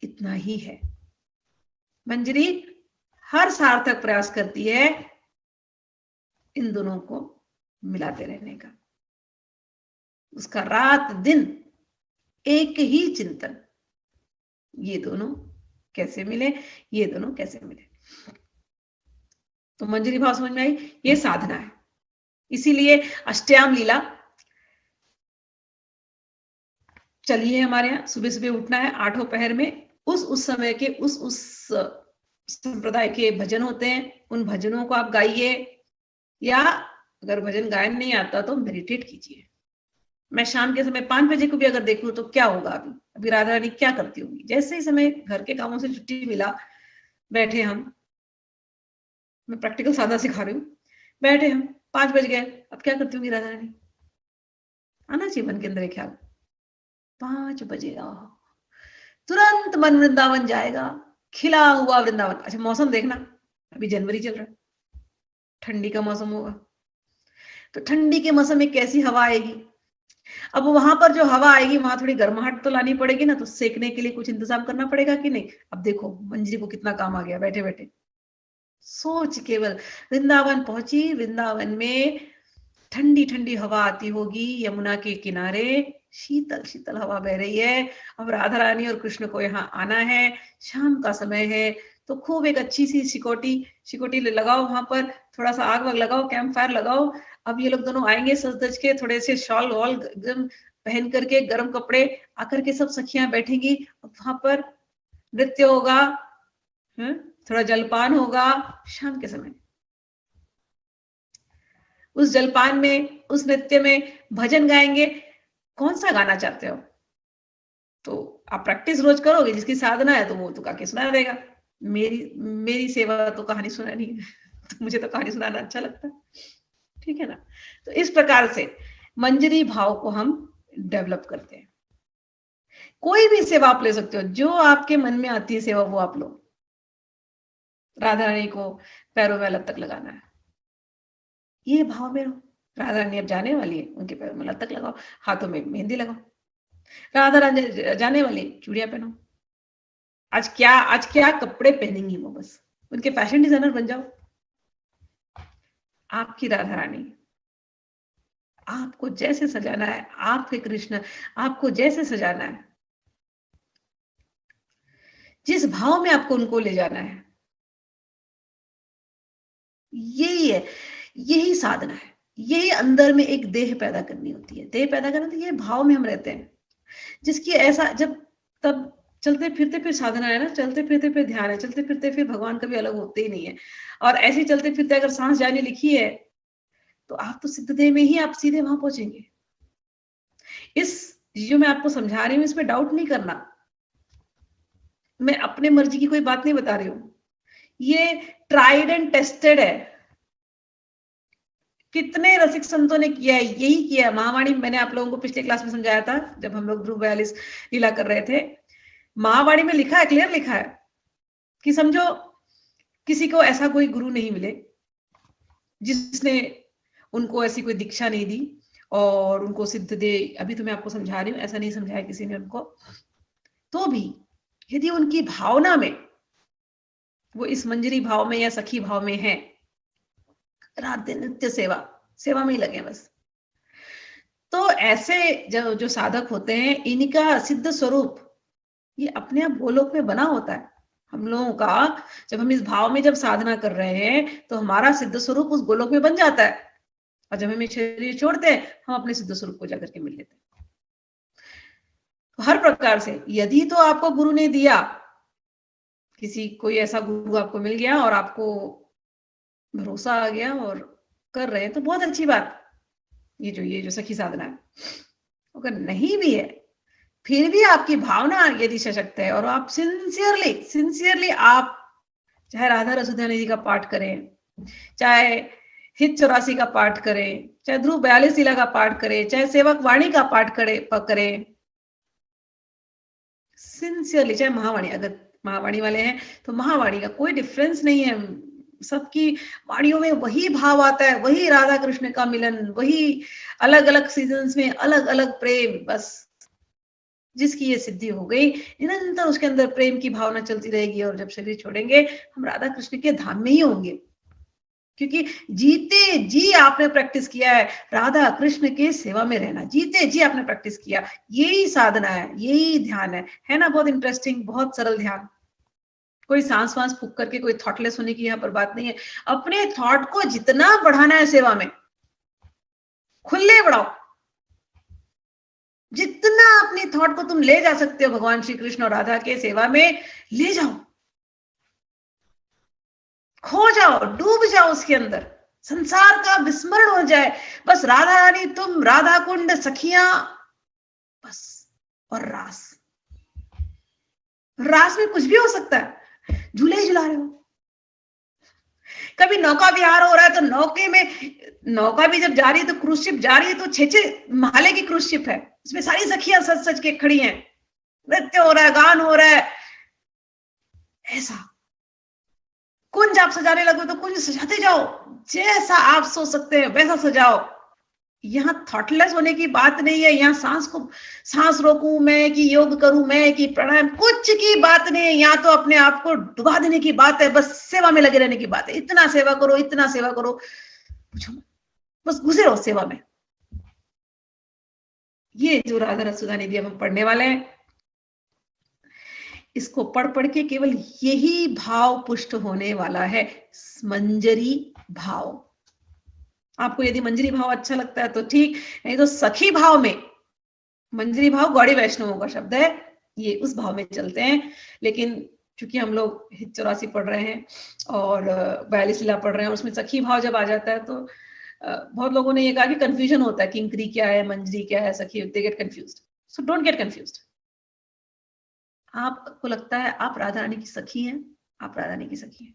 इतना ही है। मंजरी हर सार्थक प्रयास करती है इन दोनों को मिलाते रहने का। उसका रात दिन एक ही चिंतन, ये दोनों कैसे मिले, ये दोनों कैसे मिले। तो मंजरी भाव समझ में आई, ये साधना है। इसीलिए अष्टयाम लीला चलिए हमारे यहाँ, सुबह सुबह उठना है 8 पहर में, उस समय के उस संप्रदाय के भजन होते हैं, उन भजनों को आप गाइए, या अगर भजन गायन नहीं आता तो मेडिटेट कीजिए। मैं शाम के समय 5 बजे को भी अगर देखूं तो क्या होगा, अभी राधा रानी क्या करती होंगी। जैसे ही समय घर के कामों से छुट्टी मिला, बैठे हम, मैं प्रैक्टिकल साधना सिखा रही हूँ, बैठे हम 5 बज गए, अब क्या करती होंगी राधा रानी। आना चाहिए मन के अंदर एक ख्याल, 5 बजेगा, तुरंत मन वृंदावन जाएगा, खिला हुआ वृंदावन। अच्छा मौसम देखना, अभी जनवरी चल रहा है, ठंडी का मौसम होगा, तो ठंडी के मौसम में कैसी हवा आएगी। अब वहां पर जो हवा आएगी वहां थोड़ी गर्माहट तो लानी पड़ेगी ना, तो सेकने के लिए कुछ इंतजाम करना पड़ेगा कि नहीं। अब देखो मंजरी को कितना काम आ गया, बैठे बैठे सोच, केवल वृंदावन पहुंची, वृंदावन में ठंडी ठंडी हवा आती होगी, यमुना के किनारे शीतल शीतल हवा बह रही है। अब राधा रानी और कृष्ण को यहाँ आना है, शाम का समय है, तो खूब एक अच्छी सी शिकोटी लगाओ, वहां पर थोड़ा सा आग वाग लगाओ, कैंप फायर लगाओ। अब ये लोग दोनों आएंगे सज धज के, थोड़े से शॉल वॉल पहन करके, गर्म कपड़े, आकर के सब सखियां बैठेंगी, वहां पर नृत्य होगा, थोड़ा जलपान होगा शाम के समय। उस जलपान में, उस नृत्य में भजन गाएंगे। कौन सा गाना चाहते हो तो आप प्रैक्टिस रोज करोगे, जिसकी साधना है तो वो तो काके सुना देगा। मेरी सेवा तो कहानी सुनानी है, तो मुझे तो कहानी सुनाना अच्छा लगता है, ठीक है ना। तो इस प्रकार से मंजरी भाव को हम डेवलप करते हैं। कोई भी सेवा आप ले सकते हो, जो आपके मन में आती है सेवा वो आप लो। राधा रानी को पैरों में लत तक लगाना है, ये भाव में रहो। राधा रानी अब जाने वाली है, उनके पैरों में लत तक लगाओ, हाथों में मेहंदी लगाओ। राधा रानी जाने वाली, चूड़ियां पहनो। आज क्या कपड़े पहनेंगी वो, बस उनके फैशन डिजाइनर बन जाओ। आपकी राधा रानी, आपको जैसे सजाना है, आपके कृष्ण आपको जैसे सजाना है, जिस भाव में आपको उनको ले जाना है, यही है, यही साधना है। यही अंदर में एक देह पैदा करनी होती है। देह पैदा करना तो ये भाव में हम रहते हैं, जिसकी ऐसा जब तब चलते फिरते फिर साधना है ना, चलते फिरते फिर ध्यान है, चलते फिरते फिर भगवान कभी अलग होते ही नहीं है। और ऐसे चलते फिरते अगर सांस जाने लिखी है तो आप तो सिद्ध देह में ही आप सीधे वहां पहुंचेंगे। इस जो मैं आपको समझा रही हूँ इसमें डाउट नहीं करना, मैं अपने मर्जी की कोई बात नहीं बता रही हूं, ये ट्राइड एंड टेस्टेड है। कितने रसिक संतों ने किया है, यही किया है। महावाणी मैंने आप लोगों को पिछले क्लास में समझाया था, जब हम लोग ध्रुव 42 लीला कर रहे थे, महावाणी में लिखा है, क्लियर लिखा है कि समझो किसी को ऐसा कोई गुरु नहीं मिले जिसने उनको ऐसी कोई दीक्षा नहीं दी और उनको सिद्ध दे। अभी तो मैं आपको समझा रही हूं, ऐसा नहीं समझाया किसी ने उनको। तो भी यदि उनकी भावना में, वो इस मंजरी भाव में या सखी भाव में है, रात दिन नित्य सेवा में ही लगे बस, तो ऐसे जो साधक होते हैं, इनका सिद्ध स्वरूप ये अपने आप गोलोक में बना होता है। हम लोगों का जब हम इस भाव में जब साधना कर रहे हैं तो हमारा सिद्ध स्वरूप उस गोलोक में बन जाता है, और जब हम शरीर छोड़ते हैं हम अपने सिद्ध स्वरूप को जाकर के मिल लेते हैं। तो हर प्रकार से यदि तो आपको गुरु ने दिया, कोई ऐसा गुरु आपको मिल गया और आपको भरोसा आ गया और कर रहे हैं, तो बहुत अच्छी बात। ये जो सखी साधना है, अगर नहीं भी है फिर भी आपकी भावना यदि सशक्त है और आप सिंसियरली आप चाहे राधा रसुधानी जी का पाठ करें, चाहे हित 84 का पाठ करें, चाहे ध्रुव 42 लीला का पाठ करें, चाहे सेवक वाणी का पाठ करें सिंसियरली, चाहे महावाणी, अगर महावाणी वाले हैं तो महावाणी का कोई डिफरेंस नहीं है। सबकी वाणियों में वही भाव आता है, वही राधा कृष्ण का मिलन, वही अलग अलग सीजन्स में अलग अलग प्रेम। बस जिसकी ये सिद्धि हो गई, निरंतर उसके अंदर प्रेम की भावना चलती रहेगी, और जब शरीर छोड़ेंगे हम राधा कृष्ण के धाम में ही होंगे, क्योंकि जीते जी आपने प्रैक्टिस किया है राधा कृष्ण के सेवा में रहना, जीते जी आपने प्रैक्टिस किया। यही साधना है, यही ध्यान है ना। बहुत इंटरेस्टिंग, बहुत सरल ध्यान, कोई सांस वांस फूक करके कोई थॉटलेस होने की यहाँ पर बात नहीं है। अपने थॉट को जितना बढ़ाना है सेवा में, खुले बढ़ाओ, जितना अपनी थॉट को तुम ले जा सकते हो भगवान श्री कृष्ण और राधा के सेवा में ले जाओ, खो जाओ, डूब जाओ उसके अंदर, संसार का विस्मरण हो जाए। बस राधा रानी, तुम, राधा कुंड, सखियां, बस। और रास में कुछ भी हो सकता है, झूले ही झुला रहे हो। कभी नौका विहार हो रहा है तो नौका भी जब जा रही है तो क्रूज शिप जा रही है तो 6-6 माले की क्रूज शिप है, उसमें सारी सखियां सज सज के खड़ी हैं, नृत्य हो रहा है, गान हो रहा है। ऐसा कुंज आप सजाने लगो तो कुंज सजाते जाओ, जैसा आप सोच सकते हैं वैसा सजाओ। यहाँ थॉटलेस होने की बात नहीं है, यहाँ सांस रोकूं मैं कि योग करूं मैं कि प्राणायाम, कुछ की बात नहीं है। यहाँ तो अपने आप को डुबा देने की बात है, बस सेवा में लगे रहने की बात है। इतना सेवा करो, इतना सेवा करो, पूछो बस घुसे रहो सेवा में। ये जो राधा रसुधानी दी हम पढ़ने वाले हैं, इसको पढ़ के केवल यही भाव पुष्ट होने वाला है, मंजरी भाव। आपको यदि मंजरी भाव अच्छा लगता है तो ठीक, नहीं तो सखी भाव में, मंजरी भाव गौड़ी वैष्णवों का शब्द है, ये उस भाव में चलते हैं। लेकिन चूंकि हम लोग हित 84 पढ़ रहे हैं और 42 लीला पढ़ रहे हैं, उसमें सखी भाव जब आ जाता है तो बहुत लोगों ने ये कहा कि कंफ्यूजन होता है, किंकरी क्या है, मंजरी क्या है, सखी, they get confused. So don't get confused. आपको लगता है आप राधा रानी की सखी हैं, आप राधा रानी की सखी हैं।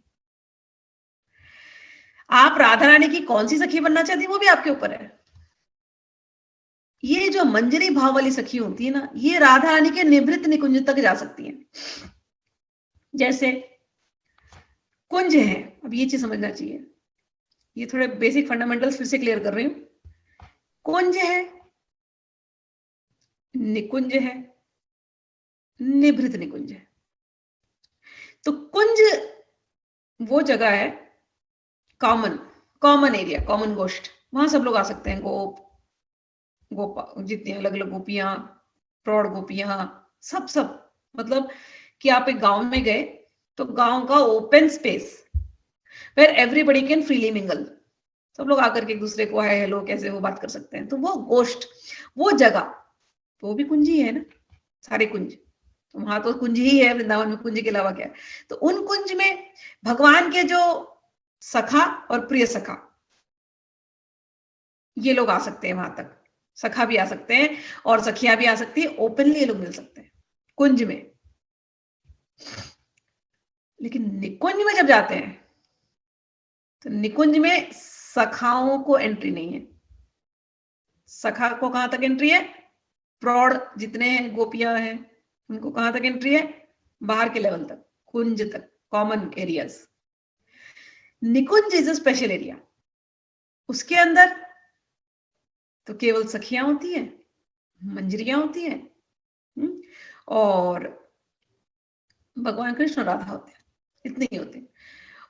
आप राधा रानी की कौन सी सखी बनना चाहती है वो भी आपके ऊपर है। ये जो मंजरी भाव वाली सखी होती है ना, ये राधा रानी के निवृत्त निकुंज तक जा सकती है। जैसे कुंज है, अब ये चीज समझना चाहिए, ये थोड़े बेसिक फंडामेंटल्स फिर से क्लियर कर रही हूं। कुंज है, निकुंज है, निभृत निकुंज है। तो कुंज वो जगह है, कॉमन एरिया, कॉमन गोष्ठ, वहां सब लोग आ सकते हैं। गोपा, जितनी अलग अलग गोपियां, प्रौढ़ गोपियां, सब मतलब कि आप एक गांव में गए तो गांव का open space where everybody can freely mingle, सब लोग आकर के एक दूसरे को हाय हेलो कैसे वो बात कर सकते हैं। तो वो गोष्ठ, वो जगह, तो वो भी कुंज ही है ना, सारे कुंज। तो वहां तो कुंज ही है, वृंदावन में कुंज के अलावा क्या है। तो उन कुंज में भगवान के जो सखा और प्रिय सखा, ये लोग आ सकते हैं वहां तक। सखा भी आ सकते हैं और सखियां भी आ सकती है, ओपनली ये लोग मिल सकते हैं कुंज में। लेकिन निकुंज में जब जाते हैं तो निकुंज में सखाओं को एंट्री नहीं है। सखा को कहां तक एंट्री है? प्रौढ़ जितने गोपियां हैं, उनको कहां तक एंट्री है? बाहर के लेवल तक, कुंज तक, common areas. Nikunj is a special area. उसके अंदर तो केवल सखियां होती हैं, मंजरियां होती हैं, और भगवान कृष्ण और राधा होते हैं, इतने ही होते हैं।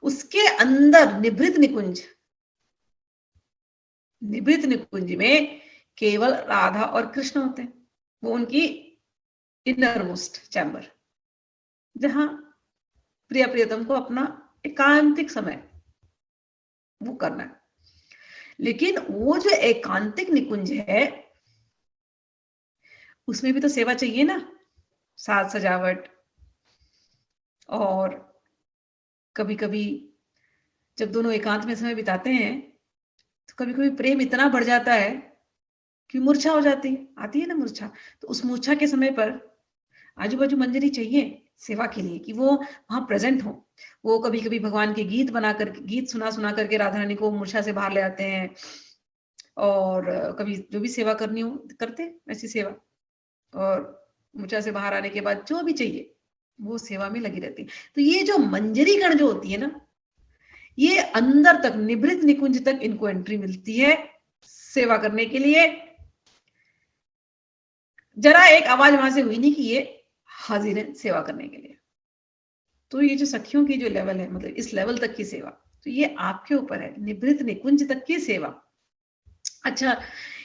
उसके अंदर निभृत निकुंज, निभृत निकुंज में केवल राधा और कृष्ण होते हैं। वो उनकी इनर मोस्ट चैम्बर, जहां प्रिय प्रियतम को अपना एकांतिक समय वो करना है। लेकिन वो जो एकांतिक निकुंज है, उसमें भी तो सेवा चाहिए ना, साज सजावट। और कभी कभी जब दोनों एकांत में समय बिताते हैं तो कभी कभी प्रेम इतना बढ़ जाता है कि मूर्छा हो जाती है, आती है ना मूर्छा। तो उस मूर्छा के समय पर आजू बाजू मंजरी चाहिए सेवा के लिए, कि वो वहां प्रेजेंट हो। वो कभी कभी भगवान के गीत बनाकर, गीत सुना सुना करके राधा रानी को मूर्छा से बाहर ले आते हैं, और कभी जो भी सेवा करनी हो करते ऐसी सेवा, और मूर्छा से बाहर आने के बाद जो भी चाहिए वो सेवा में लगी रहती है। तो ये जो मंजरी गण जो होती है ना, ये अंदर तक, निभृत निकुंज तक इनको एंट्री मिलती है सेवा करने के लिए। जरा एक आवाज वहां से हुई नहीं कि ये हाजिर है सेवा करने के लिए। तो ये जो सखियों की जो लेवल है, मतलब इस लेवल तक की सेवा, तो ये आपके ऊपर है, निभृत निकुंज तक की सेवा। अच्छा,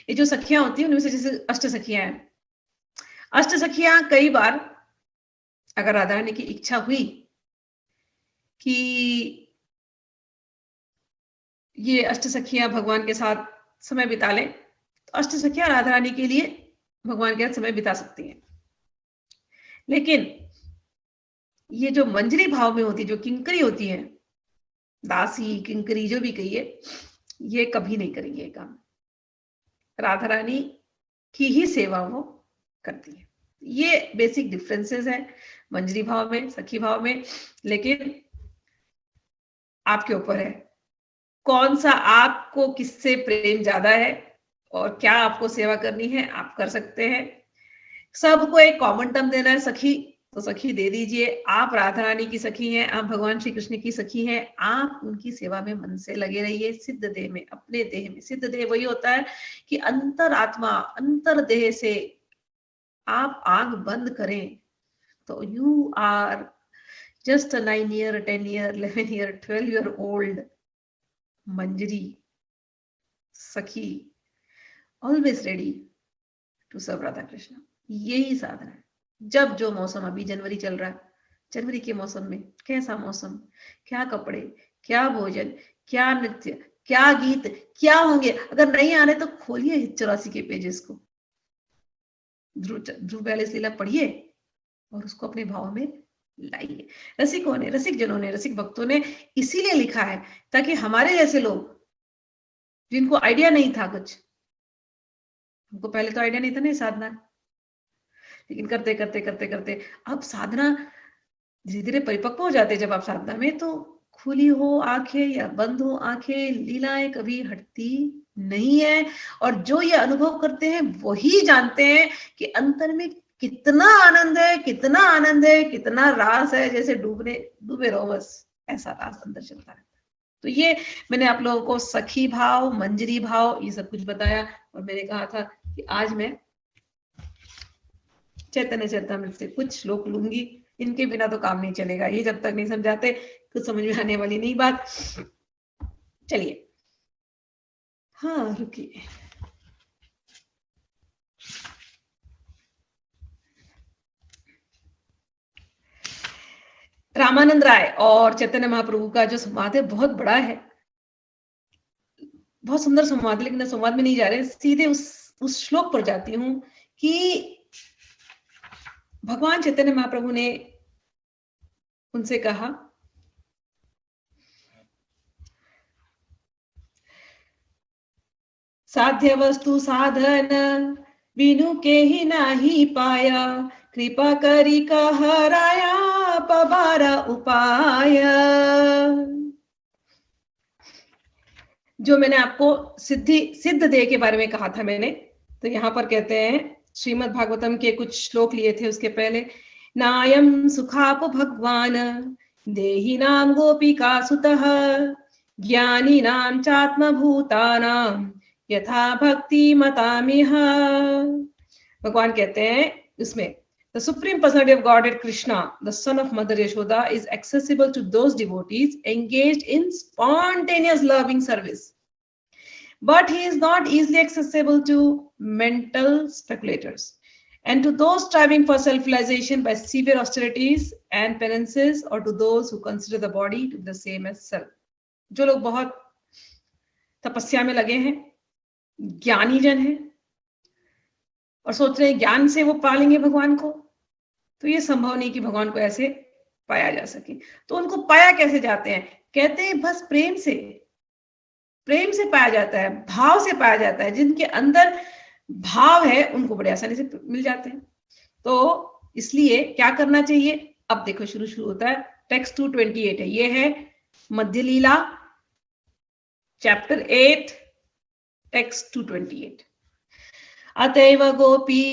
ये जो सखियां होती है उनमें से जैसे अष्ट सखियां हैं, अष्ट सखियां कई बार अगर राधा रानी की इच्छा हुई कि ये अष्ट सखियां भगवान के साथ समय बिता लें, तो अष्ट सखियां राधा रानी के लिए भगवान के साथ समय बिता सकती हैं। लेकिन ये जो मंजरी भाव में होती है, जो किंकरी होती है, दासी किंकरी जो भी कहिए, ये कभी नहीं करेंगे ये काम। राधा रानी की ही सेवा वो करती है। ये बेसिक डिफरेंसेस है मंजरी भाव में, सखी भाव में। लेकिन आपके ऊपर है कौन सा, आपको किससे प्रेम ज्यादा है और क्या आपको सेवा करनी है, आप कर सकते हैं। सबको एक कॉमन टर्म देना है सखी, तो सखी दे दीजिए। आप राधा रानी की सखी हैं, आप भगवान श्री कृष्ण की सखी हैं, आप उनकी सेवा में मन से लगे रहिए। सिद्ध देह में, अपने देह में, सिद्ध देह वही होता है कि अंतर आत्मा, अंतर देह से आप आंख बंद करें तो you are just 9 year, 10 year, 11 year, 12 year old Manjari सखी, always ready to serve Radha Krishna. यही साधना है। जब जो मौसम, अभी जनवरी चल रहा है, जनवरी के मौसम में कैसा मौसम, क्या कपड़े, क्या भोजन, क्या नृत्य, क्या गीत, क्या होंगे। अगर नहीं आ रहे तो खोलिए 84 के पेजेस को, ध्रुव बैलेस लीला पढ़िए और उसको अपने भाव में लाइए। रसिकों ने, रसिक जनों ने, रसिक भक्तों ने इसीलिए लिखा है ताकि हमारे जैसे लोग जिनको आइडिया नहीं था कुछ, हमको पहले तो आइडिया नहीं था ना साधना, लेकिन करते करते करते करते अब साधना धीरे धीरे परिपक्व हो जाते। जब आप साधना में, तो खुली हो आंखें या बंद हो आंखें, लीलाएं कभी हटती नहीं है। और जो ये अनुभव करते हैं वही जानते हैं कि अंतर में कितना आनंद है, कितना आनंद है, कितना रास है। जैसे डूबे रहो बस, ऐसा रास अंदर चलता है। तो ये मैंने आप लोगों को सखी भाव, मंजरी भाव, ये सब कुछ बताया। और मैंने कहा था कि आज मैं चैतन्य चरितामृत से कुछ श्लोक लूंगी, इनके बिना तो काम नहीं चलेगा। ये जब तक नहीं समझाते कुछ समझ में आने वाली नहीं बात। चलिए, हाँ रुकिए। रामानंद राय और चैतन्य महाप्रभु का जो संवाद है बहुत बड़ा है, बहुत सुंदर संवाद। लेकिन संवाद में नहीं जा रहे, सीधे उस श्लोक पर जाती हूँ कि भगवान चैतन्य महाप्रभु ने उनसे कहा, साध्य वस्तु साधन बिनु के ही नाही पाया, कृपा करी कहराया पबारा उपाय। जो मैंने आपको सिद्ध देह के बारे में कहा था मैंने, तो यहां पर कहते हैं श्रीमद् भागवतम के कुछ श्लोक लिए थे उसके पहले। नायम सुखाप भगवान देहिनां गोपिका सुतः ज्ञानिनां चात्मभूतानां यथा भक्ति मतामिह। भगवान कहते हैं उसमें, the supreme personality of Godhead Krishna, the son of Mother Yashoda, is accessible to those devotees engaged in spontaneous loving service, but he is not easily accessible to mental speculators and to those striving for self-realization by severe austerities and penances, or to those who consider the body to be the same as self. जो लोग बहुत तपस्या में लगे हैं, ज्ञानी जन हैं और सोच रहे हैं ज्ञान से वो पा लेंगे भगवान को, तो ये संभव नहीं कि भगवान को ऐसे पाया जा सके। तो उनको पाया कैसे जाते हैं? कहते हैं बस प्रेम से पाया जाता है, भाव से पाया जाता है। जिनके अंदर भाव है उनको बड़े आसानी से मिल जाते हैं। तो इसलिए क्या करना चाहिए? अब देखो शुरू होता है, टेक्स्ट 228 है, ये है मध्य लीला चैप्टर 8 टेक्स्ट 228। अतएव गोपी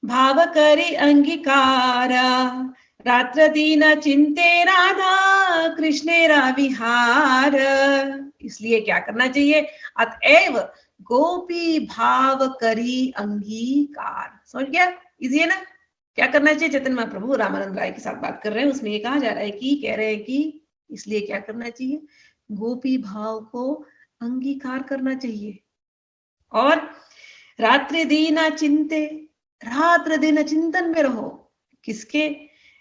भाव करी अंगीकार रात्र दिन चिंते राधा कृष्णेरा विहार। इसलिए क्या करना चाहिए? अतएव गोपी भाव करी अंगीकार। समझ गया? इजी है ना? क्या करना चाहिए? चैतन्य महाप्रभु रामानंद राय के साथ बात कर रहे हैं, उसमें ये कहा जा रहा है कि कह रहे हैं कि इसलिए क्या करना चाहिए? गोपी भाव को अंगीकार करना चाहिए और रात्रि दीना चिंते, रात्र दिन चिंतन में रहो। किसके?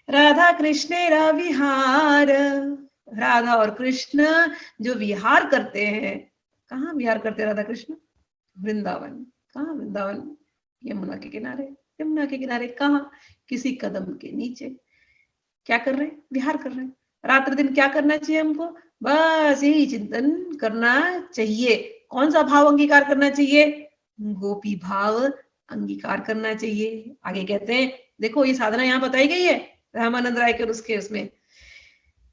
राधा कृष्ण विहार। राधा और कृष्ण जो विहार करते हैं, कहाँ विहार करते हैं राधा कृष्ण? वृंदावन। कहाँ वृंदावन? यमुना के किनारे। यमुना के किनारे कहाँ? किसी कदम के नीचे। क्या कर रहे हैं? विहार कर रहे हैं। रात्र दिन क्या करना चाहिए हमको? बस यही चिंतन करना चाहिए। कौन सा भाव अंगीकार करना चाहिए? गोपी भाव अंगीकार करना चाहिए। आगे कहते हैं, देखो ये साधना यहाँ बताई गई है रामानंद राय के उसके उसमें,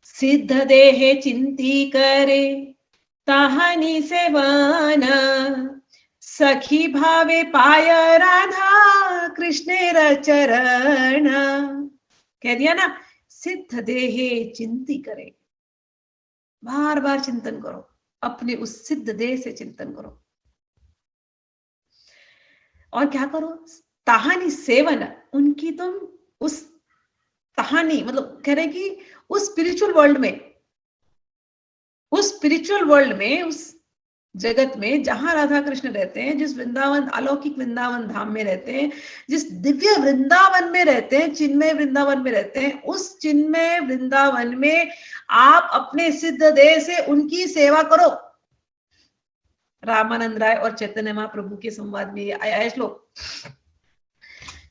सिद्ध देहे चिंती करे ताहानी सेवन सखी भावे पाय राधा कृष्णेर चरण। कह दिया ना, सिद्ध देहे चिंती करे, बार बार चिंतन करो, अपने उस सिद्ध देह से चिंतन करो। और क्या करो? ताहानी सेवन, उनकी तुम उस कहानी, मतलब कह रहे कि उस स्पिरिचुअल वर्ल्ड में, उस जगत में जहां राधा कृष्ण रहते हैं, जिस वृंदावन, अलौकिक वृंदावन धाम में रहते हैं, जिस दिव्य वृंदावन में रहते हैं, चिन्मय वृंदावन में रहते हैं, उस चिन्मय वृंदावन में आप अपने सिद्ध देह से उनकी सेवा करो। रामानंद राय और चैतन्य महाप्रभु के संवाद में ये आया है श्लोक।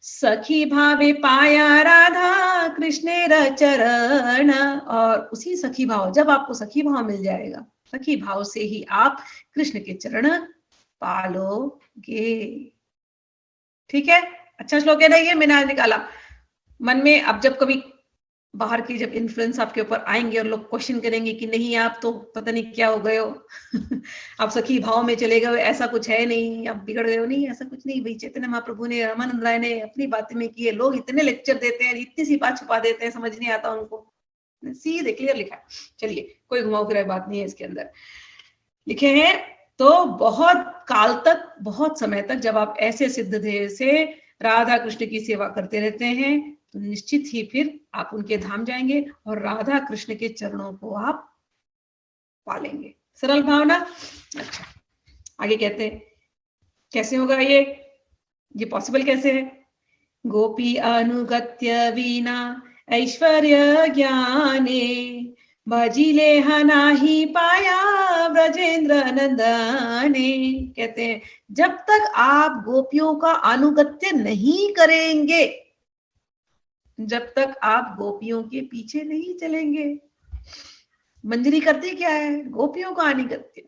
सखी भावे पाया राधा कृष्णेर चरण। और उसी सखी भाव, जब आपको सखी भाव मिल जाएगा, सखी भाव से ही आप कृष्ण के चरण पालोगे। ठीक है? अच्छा श्लोक है ना ये, मैंने आज निकाला मन में। अब जब कभी बाहर की जब इन्फ्लुएंस आपके ऊपर आएंगे और लोग क्वेश्चन करेंगे कि नहीं आप तो पता नहीं क्या हो गए हो आप सखी भाव में चले गए, ऐसा कुछ है नहीं, आप बिगड़ गए हो। नहीं, ऐसा कुछ नहीं भाई। चैतन्य महाप्रभु ने, रामानंद राय ने अपनी बातें में की है। लोग इतने लेक्चर देते हैं, इतनी सी बात छुपा देते हैं, समझ नहीं आता उनको। सीधे क्लियर लिखा है। चलिए, कोई घुमाव फिराई बात नहीं है इसके अंदर। लिखे हैं तो बहुत काल तक, बहुत समय तक जब आप ऐसे सिद्ध देह से राधा कृष्ण की सेवा करते रहते हैं तो निश्चित ही फिर आप उनके धाम जाएंगे और राधा कृष्ण के चरणों को आप पालेंगे। सरल भावना। अच्छा, आगे कहते हैं कैसे होगा ये पॉसिबल कैसे है? गोपी अनुगत्य वीणा ऐश्वर्य ज्ञाने भजिले हनाही पाया ब्रजेंद्र नंदने। कहते हैं जब तक आप गोपियों का अनुगत्य नहीं करेंगे, जब तक आप गोपियों के पीछे नहीं चलेंगे। मंजरी करती क्या है? गोपियों का अनुगत्य।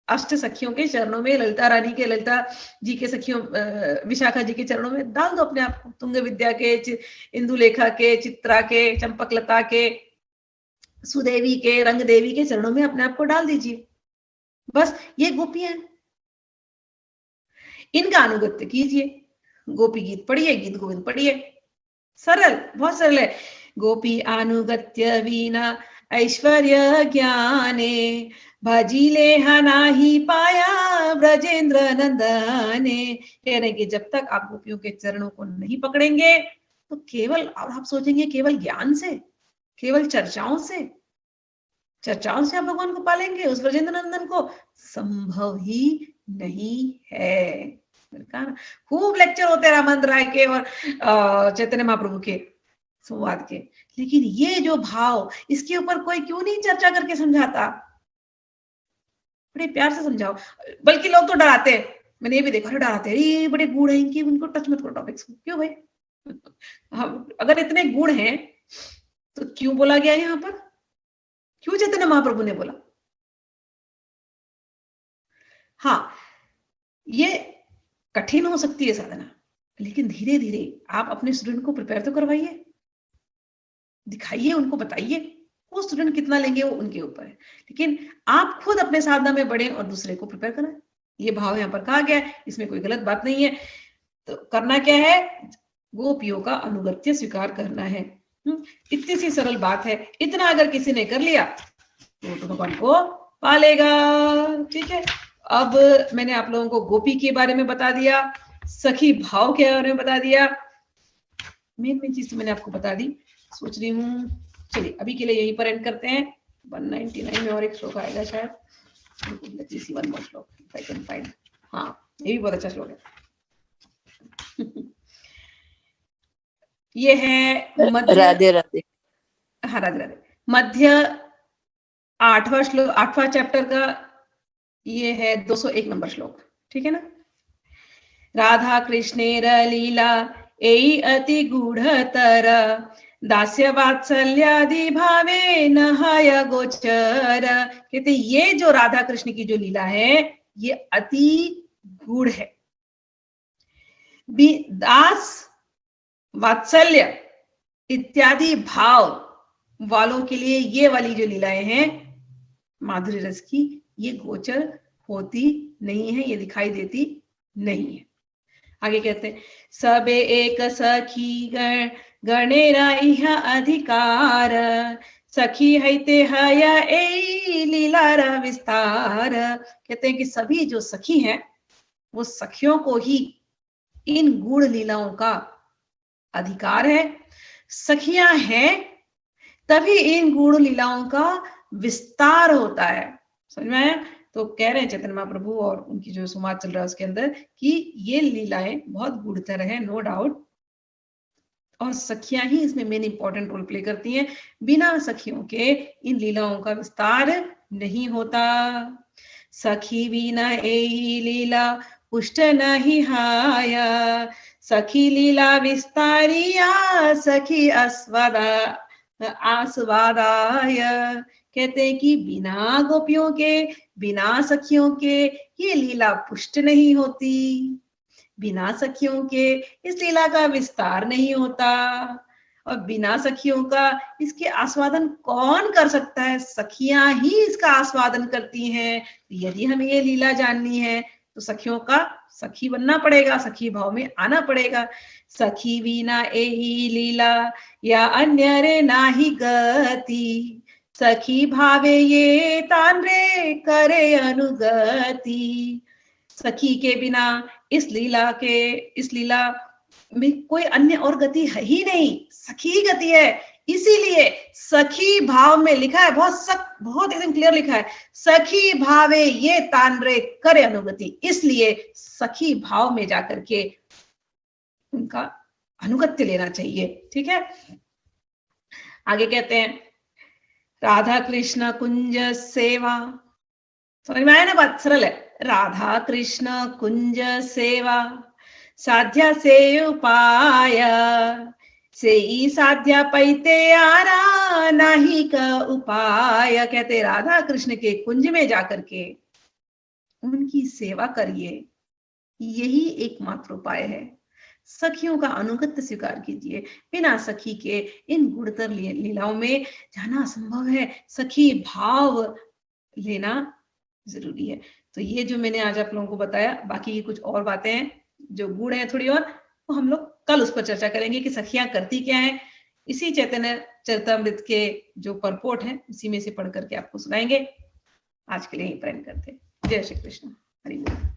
अष्ट सखियों के चरणों में, ललिता रानी के, ललिता जी के सखियों, विशाखा जी के चरणों में डाल दो अपने आप को। तुंग विद्या के, इंदुलेखा के, चित्रा के, चंपकलता के, सुदेवी के, रंग देवी के चरणों में अपने आप को डाल दीजिए। बस ये गोपियां, इनका अनुगत्य कीजिए। गोपी गीत पढ़िए, गीत गोविंद पढ़िए, सरल, बहुत सरल है। गोपी अनुगत्य वीणा ऐश्वर्य ज्ञाने, भजिले नाही पाया ब्रजेंद्र नंदने। कह रहे कि जब तक आप गोपियों के चरणों को नहीं पकड़ेंगे तो केवल, और आप सोचेंगे केवल ज्ञान से, केवल चर्चाओं से आप भगवान को पालेंगे, उस ब्रजेंद्र नंदन को, संभव ही नहीं है। खूब लेक्चर होते हैं रामानंद राय के और चैतन्य महाप्रभु के संवाद के, लेकिन ये जो भाव, इसके ऊपर कोई क्यों नहीं चर्चा करके समझाता? बड़े प्यार से समझाओ। बल्कि लोग तो डराते हैं, मैंने ये भी देखा, डराते हैं, ये बड़े गुण हैं इनके, उनको टच मत करो टॉपिक्स को। क्यों भाई? अगर इतने गुण हैं तो क्यों बोला गया यहाँ पर? क्यों चैतन्य महाप्रभु ने बोला? हाँ, ये कठिन हो सकती है साधना, लेकिन धीरे धीरे आप अपने स्टूडेंट को प्रिपेयर तो करवाइए, दिखाइए, उनको बताइए। वो स्टूडेंट कितना लेंगे वो उनके ऊपर है, लेकिन आप खुद अपने साधना में बढ़े और दूसरे को प्रिपेयर कराएं। ये भाव यहाँ पर कहा गया है, इसमें कोई गलत बात नहीं है। तो करना क्या है? गोपियों का अनुगत्य स्वीकार करना है। इतनी सी सरल बात है। इतना अगर किसी ने कर लिया तो भगवान को पालेगा। ठीक है, अब मैंने आप लोगों को गोपी के बारे में बता दिया, सखी भाव के बारे में बता दिया, मेन चीज तो मैंने आपको बता दी। सोच रही हूँ, चलिए अभी के लिए यहीं पर एंड करते हैं। 199 में और एक श्लोक आएगा शायद, वन मोर श्लोक इफ आई कैन फाइंड। हाँ, ये भी बहुत अच्छा श्लोक है। ये है मध्य, राधे राधे। हाँ राधे राधे, मध्य 8वां श्लोक, 8वां चैप्टर का ये है 201 नंबर श्लोक। ठीक है ना? राधा कृष्णेर लीला एई अति गूढ़तर, दास्य वात्सल्यादि भावे नहाय गोचर। कहते ये जो राधा कृष्ण की जो लीला है ये अति गूढ़ है। दास, वात्सल्य इत्यादि भाव वालों के लिए ये वाली जो लीलाएं हैं माधुर्य रस की, ये गोचर होती नहीं है, ये दिखाई देती नहीं है। आगे कहते हैं, सबे एक सखी गणेरा इह अधिकार, सखी हैते हय ए लीलार विस्तार। कहते हैं कि सभी जो सखी हैं वो सखियों को ही इन गूढ़ लीलाओं का अधिकार है। सखियां हैं तभी इन गूढ़ लीलाओं का विस्तार होता है। समझ में आया? तो कह रहे हैं चैतन्य महाप्रभु और उनकी जो संवाद चल रहा है उसके अंदर कि ये लीलाएं बहुत गूढ़तर है, नो डाउट, और सखियां ही इसमें मेन इंपॉर्टेंट रोल प्ले करती हैं। बिना सखियों के इन लीलाओं का विस्तार नहीं होता। सखी बिना एही लीला पुष्ट नहीं हाया, सखी लीला विस्तारिया सखी आस्वादाय। कहते हैं कि बिना गोपियों के, बिना सखियों के ये लीला पुष्ट नहीं होती, बिना सखियों के इस लीला का विस्तार नहीं होता, और बिना सखियों का इसके आस्वादन कौन कर सकता है? सखियां ही इसका आस्वादन करती हैं। यदि हमें ये लीला जाननी है तो सखियों का सखी बनना पड़ेगा, सखी भाव में आना पड़ेगा। सखी बिना एही लीला या अन्य रे नाही गति, सखी भावे ये तान रे करे अनुगति। सखी के बिना इस लीला में कोई अन्य और गति है ही नहीं, सखी ही गति है। इसीलिए सखी भाव में लिखा है, बहुत एकदम क्लियर लिखा है, सखी भावे ये तान रे करे अनुगति। इसलिए सखी भाव में जाकर के उनका अनुगत्य लेना चाहिए। ठीक है, आगे कहते हैं, राधा कृष्ण कुंज सेवा। समझ में आया ना? बात सरल है। राधा कृष्ण कुंज सेवा साध्या से उपाय, से ही साध्या पैते आरा नाही का उपाय। कहते राधा कृष्ण के कुंज में जाकर के उनकी सेवा करिए, यही एकमात्र उपाय है। सखियों का अनुगत्य स्वीकार कीजिए। बिना सखी के इन गुणतर लीलाओं में जाना असंभव है। सखी भाव लेना जरूरी है। तो ये जो मैंने आज आप लोगों को बताया, बाकी की कुछ और बातें हैं जो गुण है थोड़ी और, तो हम लोग कल उस पर चर्चा करेंगे कि सखियां करती क्या है। इसी चैतन्य चरितमृत के जो परपोट है उसी में से पढ़ करके आपको सुनाएंगे। आज के लिए यहीं पर एंड करते हैं। जय श्री कृष्ण। हरि बोल।